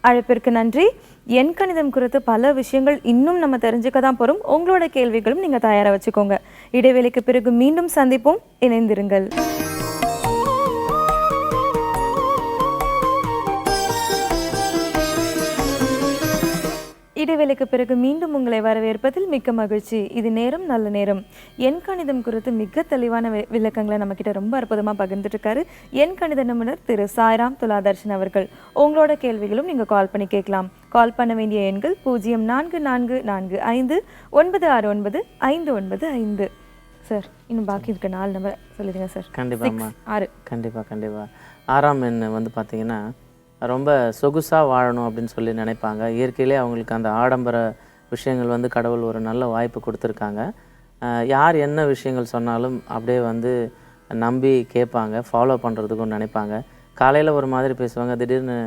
A: அழைப்பிற்கு நன்றி. எண் கணிதம் குறித்து பல விஷயங்கள் இன்னும் நம்ம தெரிஞ்சுக்க தான் போகிறோம். உங்களோட கேள்விகளும் நீங்கள் தயாராக வச்சுக்கோங்க. இடைவேளைக்கு பிறகு மீண்டும் சந்திப்போம். இணைந்திருங்கள். இடைவேளைக்கு பிறகு மீண்டும் உங்களை வரவேற்பதில் மிக்க மகிழ்ச்சி. இது நேரம் நல்ல நேரம். எண் கணிதம் குறித்து மிக தெளிவான விளக்கங்களை நம்ம கிட்ட ரொம்ப அற்புதமாக பகிர்ந்துட்டு இருக்காரு எண் கணித நிபுணர் திரு சாய்ராம் துலாதர்ஷன் அவர்கள். உங்களோட கேள்விகளும் நீங்க கால் பண்ணி கேட்கலாம். கால் பண்ண வேண்டிய எண்கள் 0444456955. சார் இன்னும் பாக்கி இருக்க 4 நம்பர் சொல்லிடுங்க சார்.
B: கண்டிப்பாம்மா.
A: 6.
B: கண்டிப்பாக 6ஆம் எண் வந்து பார்த்தீங்கன்னா ரொம்ப சொகுசாக வாழணும் அப்படின்னு சொல்லி நினைப்பாங்க. இயற்கையிலே அவங்களுக்கு அந்த ஆடம்பர விஷயங்கள் வந்து கடவுள் ஒரு நல்ல வாய்ப்பு கொடுத்துருக்காங்க. யார் என்ன விஷயங்கள் சொன்னாலும் அப்படியே வந்து நம்பி கேட்பாங்க, ஃபாலோ பண்ணுறதுக்கும் நினைப்பாங்க. காலையில் ஒரு மாதிரி பேசுவாங்க, திடீர்னு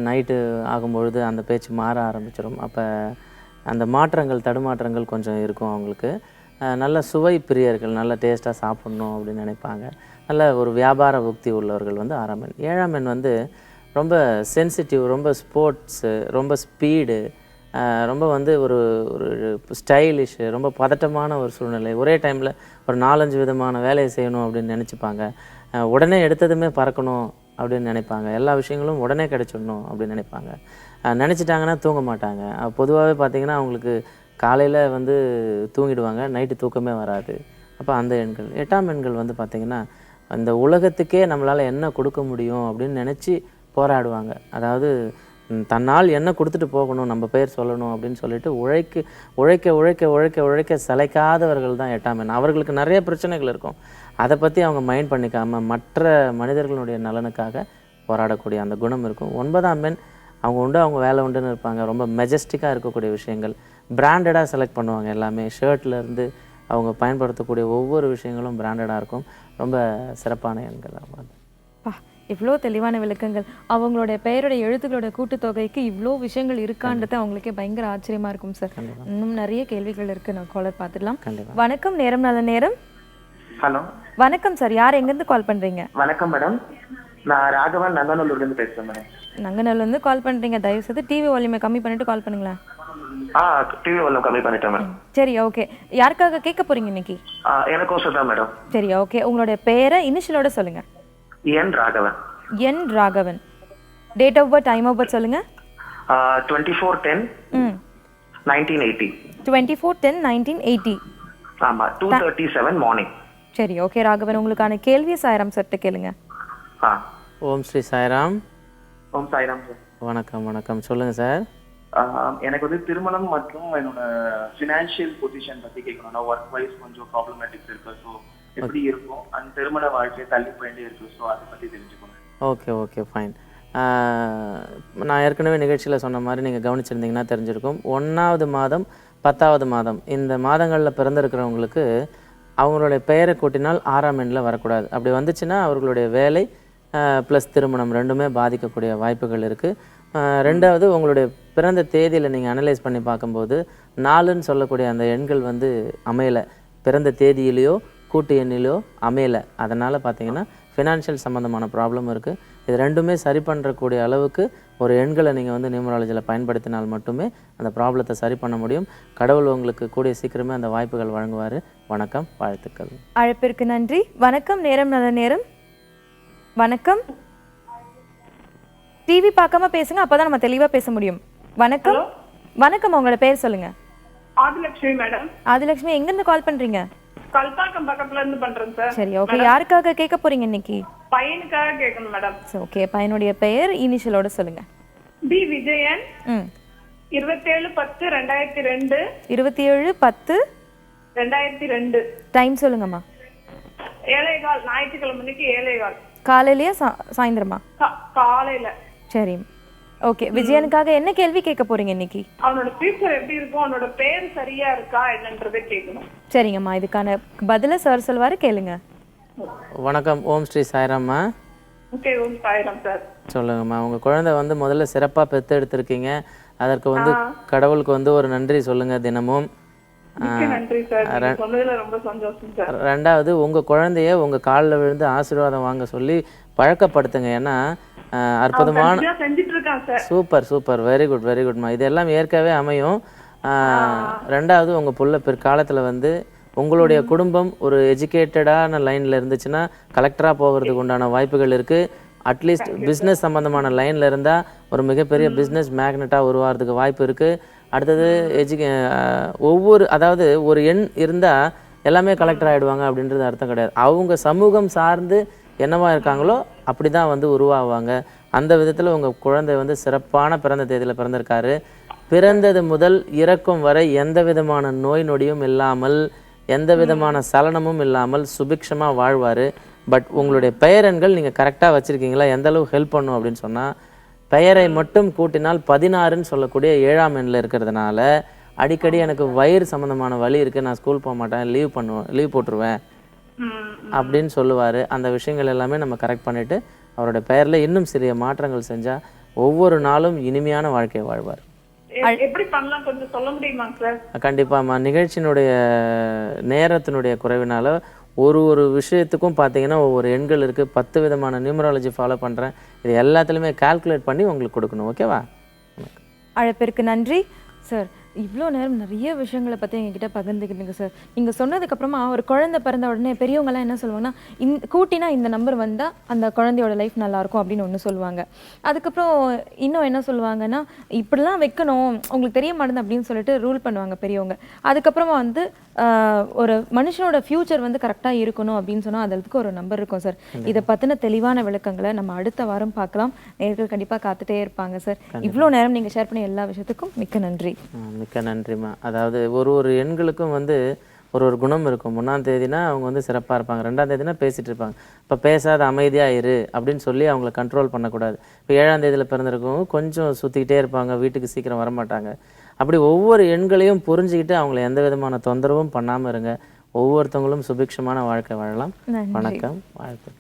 B: நைட்டு ஆகும்பொழுது அந்த பேச்சு மாற ஆரம்பிச்சிடும். அப்போ அந்த மாற்றங்கள் தடுமாற்றங்கள் கொஞ்சம் இருக்கும் அவங்களுக்கு. நல்ல சுவை பிரியர்கள், நல்ல டேஸ்ட்டாக சாப்பிட்ணும் அப்படின்னு நினைப்பாங்க. நல்ல ஒரு வியாபார புக்தி உள்ளவர்கள் வந்து 6ஆம் எண். 7ஆம் எண் வந்து ரொம்ப சென்சிட்டிவ், ரொம்ப ஸ்போர்ட்ஸு, ரொம்ப ஸ்பீடு, ரொம்ப வந்து ஒரு ஒரு ஸ்டைலிஷு, ரொம்ப பதட்டமான ஒரு சூழ்நிலை. ஒரே டைமில் ஒரு 4-5 விதமான வேலையை செய்யணும் அப்படின்னு நினச்சிப்பாங்க. உடனே எடுத்ததுமே பறக்கணும் அப்படின்னு நினைப்பாங்க. எல்லா விஷயங்களும் உடனே கிடைச்சிடணும் அப்படின்னு நினைப்பாங்க. நினச்சிட்டாங்கன்னா தூங்க மாட்டாங்க. பொதுவாகவே பார்த்திங்கன்னா அவங்களுக்கு காலையில் வந்து தூங்கிடுவாங்க, நைட்டு தூக்கமே வராது. அப்போ அந்த எண்கள். 8ஆம் எண்கள் வந்து பார்த்திங்கன்னா அந்த உலகத்துக்கே நம்மளால் என்ன கொடுக்க முடியும் அப்படின்னு நினச்சி போராடுவாங்க. அதாவது தன்னால் என்ன கொடுத்துட்டு போகணும், நம்ம பேர் சொல்லணும் அப்படின்னு சொல்லிட்டு உழைக்க சளைக்காதவர்கள் தான் 8ஆம் எண். அவர்களுக்கு நிறைய பிரச்சனைகள் இருக்கும். அதை பற்றி அவங்க மைண்ட் பண்ணிக்காமல் மற்ற மனிதர்களுடைய நலனுக்காக போராடக்கூடிய அந்த குணம் இருக்கும். 9ஆம் எண் அவங்க உண்டு, அவங்க வேலை உண்டுன்னு இருப்பாங்க. ரொம்ப மெஜஸ்டிக்காக இருக்கக்கூடிய விஷயங்கள், பிராண்டடாக செலக்ட் பண்ணுவாங்க. எல்லாமே ஷர்ட்லேருந்து அவங்க பயன்படுத்தக்கூடிய ஒவ்வொரு விஷயங்களும் பிராண்டடாக இருக்கும். ரொம்ப சிறப்பான எண்கள்.
A: இவ்வளோ தெளிவான விளக்கங்கள். அவங்களுடைய பெயருடைய எழுத்துக்களோட கூட்டுத்தொகைக்கு இவ்வளோ விஷயங்கள் இருக்கான்றது அவங்களுக்கே பயங்கர ஆச்சரியமா இருக்கும் சார். இன்னும் நிறைய கேள்விகள் இருக்கு, நான் காலர் பார்த்துடலாம். வணக்கம், நேரம் நல்ல நேரம்.
K: ஹலோ
A: வணக்கம் சார், யார் எங்கேருந்து கால் பண்றீங்க?
K: வணக்கம் மேடம், நான் ராகவன் நங்கநல்லூர்லேருந்து பேசுகிறேன் மேடம்.
A: நங்கநல்லூர்லேருந்து கால் பண்றீங்க. தயவு செய்து டிவி வால்யூமை கம்மி பண்ணிட்டு கால் பண்ணுங்களேன்.
K: டிவி வால்யூம் கம்மி பண்ணிட்டேன் மேடம்.
A: சரி, ஓகே. யாருக்காக கேட்க போறீங்க இன்னைக்கு?
K: எனக்கோசம் தான் மேடம்.
A: சரி, ஓகே. உங்களுடைய பெயரை இனிஷியலோட சொல்லுங்க.
K: N Raghavan.
A: N Raghavan. Date of birth, time of birth சொல்லுங்க.
K: 24/10/1980.
A: 24/10/1980.
K: ஆமா, 2:37 மார்னிங்.
A: சரி, ஓகே ராகவன், உங்களுக்கான கேள்வி சாய்ராம் சர்ட்ட கேளுங்க.
B: ஓம் ஸ்ரீ சாய்ராம்.
K: ஓம் சாய்ராம் சார்.
B: வணக்கம் சொல்லுங்க சார்.
K: எனக்கு வந்து திருமணம் மற்றும் என்னோட ஃபினான்ஷியல் பொசிஷன் பத்தி கேட்கணும். நான் ஒர்க் வைஸ் கொஞ்சம் ப்ராப்ளமேட்டிக்ஸ் இருக்கு. ஸோ எப்படி இருக்கும் அந்த திருமண வாழ்க்கையை தள்ளி போயிட்டே இருக்கு. ஸோ அதை பத்தி தெரிஞ்சுக்கணும்.
B: Okay fine. நான் ஏற்கனவே நிகழ்ச்சியில் சொன்ன மாதிரி நீங்கள் கவனிச்சிருந்தீங்கன்னா தெரிஞ்சிருக்கும். 1ஆவது மாதம் 10ஆவது மாதம் இந்த மாதங்களில் பிறந்திருக்கிறவங்களுக்கு அவங்களுடைய பெயரை கூட்டினால் 6ஆம் எண்ணில் வரக்கூடாது. அப்படி வந்துச்சுன்னா அவர்களுடைய வேலை ப்ளஸ் திருமணம் ரெண்டுமே பாதிக்கக்கூடிய வாய்ப்புகள் இருக்குது. 2வது, உங்களுடைய பிறந்த தேதியில் நீங்கள் அனலைஸ் பண்ணி பார்க்கும்போது 4ன்னு சொல்லக்கூடிய அந்த எண்கள் வந்து அமையலை. பிறந்த தேதியிலையோ கூட்டு எண்ணிலையோ அமையலை. அதனால் பார்த்தீங்கன்னா ஃபினான்ஷியல் சம்மந்தமான ப்ராப்ளம் இருக்குது. இது ரெண்டுமே சரி பண்ணுறக்கூடிய அளவுக்கு ஒரு எண்களை நீங்கள் வந்து நியூமராலஜியில் பயன்படுத்தினால் மட்டுமே அந்த ப்ராப்ளத்தை சரி பண்ண முடியும். கடவுள் உங்களுக்கு கூடிய சீக்கிரமே அந்த வாய்ப்புகள் வழங்குவார். வணக்கம், வாழ்த்துக்கள்.
A: அழைப்பிற்கு நன்றி. வணக்கம், நேரம் நல்ல நேரம். வணக்கம். டிவி பார்க்காம பேசுங்க, அப்பதான் நம்ம தெளிவா பேச முடியும். வணக்கம். வணக்கம், உங்களோட பேர் சொல்லுங்க.
L: ஆதிலட்சுமி மேடம்.
A: ஆதிலட்சுமி, எங்க இருந்து கால் பண்றீங்க?
L: கல்பாக்கம் பக்கத்துல இருந்து பண்றேன் சார்.
A: சரி, ஓகே. யாருக்காக கேட்க போறீங்க இன்னைக்கு?
L: பையனுக்காக கேட்கணும் மேடம்.
A: ஓகே, பையனுடைய பெயர் இனிஷியலோட சொல்லுங்க.
L: டி விஜயன். 27/10/2002.
A: 27/10/2002. டைம் சொல்லுங்கம்மா.
L: 7:15 ஞாயிற்றுக்கிழமைக்கு 7:15.
A: காலையிலயா சாயந்தரமா?
L: காலையில.
A: சரி, ஓகே. விஜயனுக்காக என்ன கேள்வி கேட்க போறீங்க இன்னைக்கு?
L: அவனோட ஃபியூச்சர் எப்படி இருக்கும், அவனோட பேர் சரியா இருக்கா என்னன்றதை கேட்கணும்.
A: சரிங்கம்மா, இதுக்கான பதில சார் சொல்வாரு, கேளுங்க.
B: வணக்கம், ஓம் ஸ்ரீ சாய்ராம்மா.
L: ஓகே, ஓம் சாய்ராம் சார்.
B: சொல்லுங்கம்மா. உங்கள் குழந்தை வந்து முதல்ல சிறப்பாக பெற்று எடுத்திருக்கீங்க. அதற்கு வந்து கடவுளுக்கு வந்து ஒரு நன்றி சொல்லுங்க தினமும்.
L: நன்றி சார், சொன்னதுல ரொம்ப சந்தோஷம் சார்.
B: 2வது, உங்கள் குழந்தைய உங்கள் காலில் விழுந்து ஆசீர்வாதம் வாங்க சொல்லி பழக்கப்படுத்துங்க. ஏன்னா அற்புதமான சூப்பர் வெரி குட்மா. இதெல்லாம் ஏற்கனவே அமையும். 2வது, உங்கள் புள்ள பிற்காலத்தில் வந்து உங்களுடைய குடும்பம் ஒரு எஜுகேட்டடான லைனில் இருந்துச்சுன்னா கலெக்டராக போகிறதுக்கு உண்டான வாய்ப்புகள் இருக்குது. அட்லீஸ்ட் பிஸ்னஸ் சம்மந்தமான லைனில் இருந்தால் ஒரு மிகப்பெரிய பிஸ்னஸ் மேக்னெட்டாக உருவாகிறதுக்கு வாய்ப்பு இருக்குது. அடுத்தது ஒவ்வொரு அதாவது ஒரு எண் இருந்தால் எல்லாமே கலெக்டர் ஆகிடுவாங்க அப்படின்றது அர்த்தம் கிடையாது. அவங்க சமூகம் சார்ந்து என்னவா இருக்காங்களோ அப்படி தான் வந்து உருவாகுவாங்க. அந்த விதத்தில் உங்கள் குழந்தை வந்து சிறப்பான பிறந்த தேதியில் பிறந்திருக்காரு. பிறந்தது முதல் இறக்கும் வரை எந்த விதமான நோய் நொடியும் இல்லாமல் எந்த விதமான சலனமும் இல்லாமல் சுபிக்ஷமாக வாழ்வார். பட் உங்களுடைய பெயரெண்கள் நீங்கள் கரெக்டாக வச்சுருக்கீங்களா, எந்த அளவு ஹெல்ப் பண்ணும் அப்படின்னு சொன்னால், பெயரை மட்டும் கூட்டினால் 16ன்னு சொல்லக்கூடிய 7ஆம் எண்ணில் இருக்கிறதுனால அடிக்கடி எனக்கு வயிறு சம்மந்தமான வலி இருக்குது, நான் ஸ்கூல் போக மாட்டேன், லீவ் போட்டுருவேன் அப்படின்னு சொல்லுவார். அந்த விஷயங்கள் எல்லாமே நம்ம கரெக்ட் பண்ணிவிட்டு அவரோட பெயரில் இன்னும் சிறிய மாற்றங்கள் செஞ்சால் ஒவ்வொரு நாளும் இனிமையான வாழ்க்கையை வாழ்வார்.
L: எப்படி பண்ணலாம் கொஞ்சம் சொல்ல முடியுமாங்க சார்?
B: கண்டிப்பாம்மா. நிகழ்ச்சியினுடைய நேரத்தினுடைய குறைவினால ஒரு விஷயத்துக்கும் பார்த்தீங்கன்னா ஒவ்வொரு எண்கள் இருக்குது. 10 விதமான நியூமராலஜி ஃபாலோ பண்ணுறேன். இது எல்லாத்துலேயுமே கால்குலேட் பண்ணி உங்களுக்கு கொடுக்கணும். ஓகேவா?
A: அழைப்பிற்கு நன்றி சார். இவ்வளோ நேரம் நிறைய விஷயங்களை பற்றி எங்ககிட்ட பகிர்ந்துக்கிட்டீங்க சார். நீங்கள் சொன்னதுக்கப்புறமா ஒரு குழந்தை பிறந்த உடனே பெரியவங்களாம் என்ன சொல்லுவாங்கன்னா, கூட்டினா இந்த நம்பர் வந்தால் அந்த குழந்தையோட லைஃப் நல்லாயிருக்கும் அப்படின்னு ஒன்று சொல்லுவாங்க. அதுக்கப்புறம் இன்னும் என்ன சொல்லுவாங்கன்னா, இப்படிலாம் வைக்கணும் உங்களுக்கு தெரிய மாட்டேது அப்படின்னு சொல்லிட்டு ரூல் பண்ணுவாங்க பெரியவங்க. அதுக்கப்புறமா வந்து ஒரு மனுஷனோட ஃப்யூச்சர் வந்து கரெக்டாக இருக்கணும் அப்படின்னு சொன்னால் அதுக்கு ஒரு நம்பர் இருக்கும் சார். இதை பற்றின தெளிவான விளக்கங்களை நம்ம அடுத்த வாரம் பார்க்கலாம். நேயர்கள் கண்டிப்பாக காத்துட்டே இருப்பாங்க சார். இவ்வளோ நேரம் நீங்கள் ஷேர் பண்ண எல்லா விஷயத்துக்கும் மிக்க நன்றி.
B: மிக்க நன்றிம்மா. அதாவது ஒரு எண்களுக்கும் வந்து ஒரு குணம் இருக்கும். 1ஆம் தேதினா அவங்க வந்து சிறப்பாக இருப்பாங்க, 2ஆம் தேதினா பேசிகிட்டு இருப்பாங்க. இப்போ பேசாத அமைதியாக இரு அப்படின்னு சொல்லி அவங்கள கண்ட்ரோல் பண்ணக்கூடாது. இப்போ 7ஆம் தேதியில் பிறந்திருக்கவங்க கொஞ்சம் சுற்றிக்கிட்டே இருப்பாங்க, வீட்டுக்கு சீக்கிரம் வரமாட்டாங்க. அப்படி ஒவ்வொரு எண்களையும் புரிஞ்சுக்கிட்டு அவங்கள எந்த விதமான தொந்தரவும் பண்ணாமல் இருங்க. ஒவ்வொருத்தவங்களும் சுபிக்ஷமான வாழ்க்கை வாழலாம். வணக்கம், வாழ்த்து.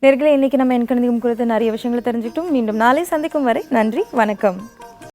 A: நேயர்களே, இன்னைக்கு நம்ம எண்கணிதம் குறித்து நிறைய விஷயங்களை தெரிஞ்சுக்கிட்டோம். மீண்டும் நாளை சந்திக்கும் வரை நன்றி, வணக்கம்.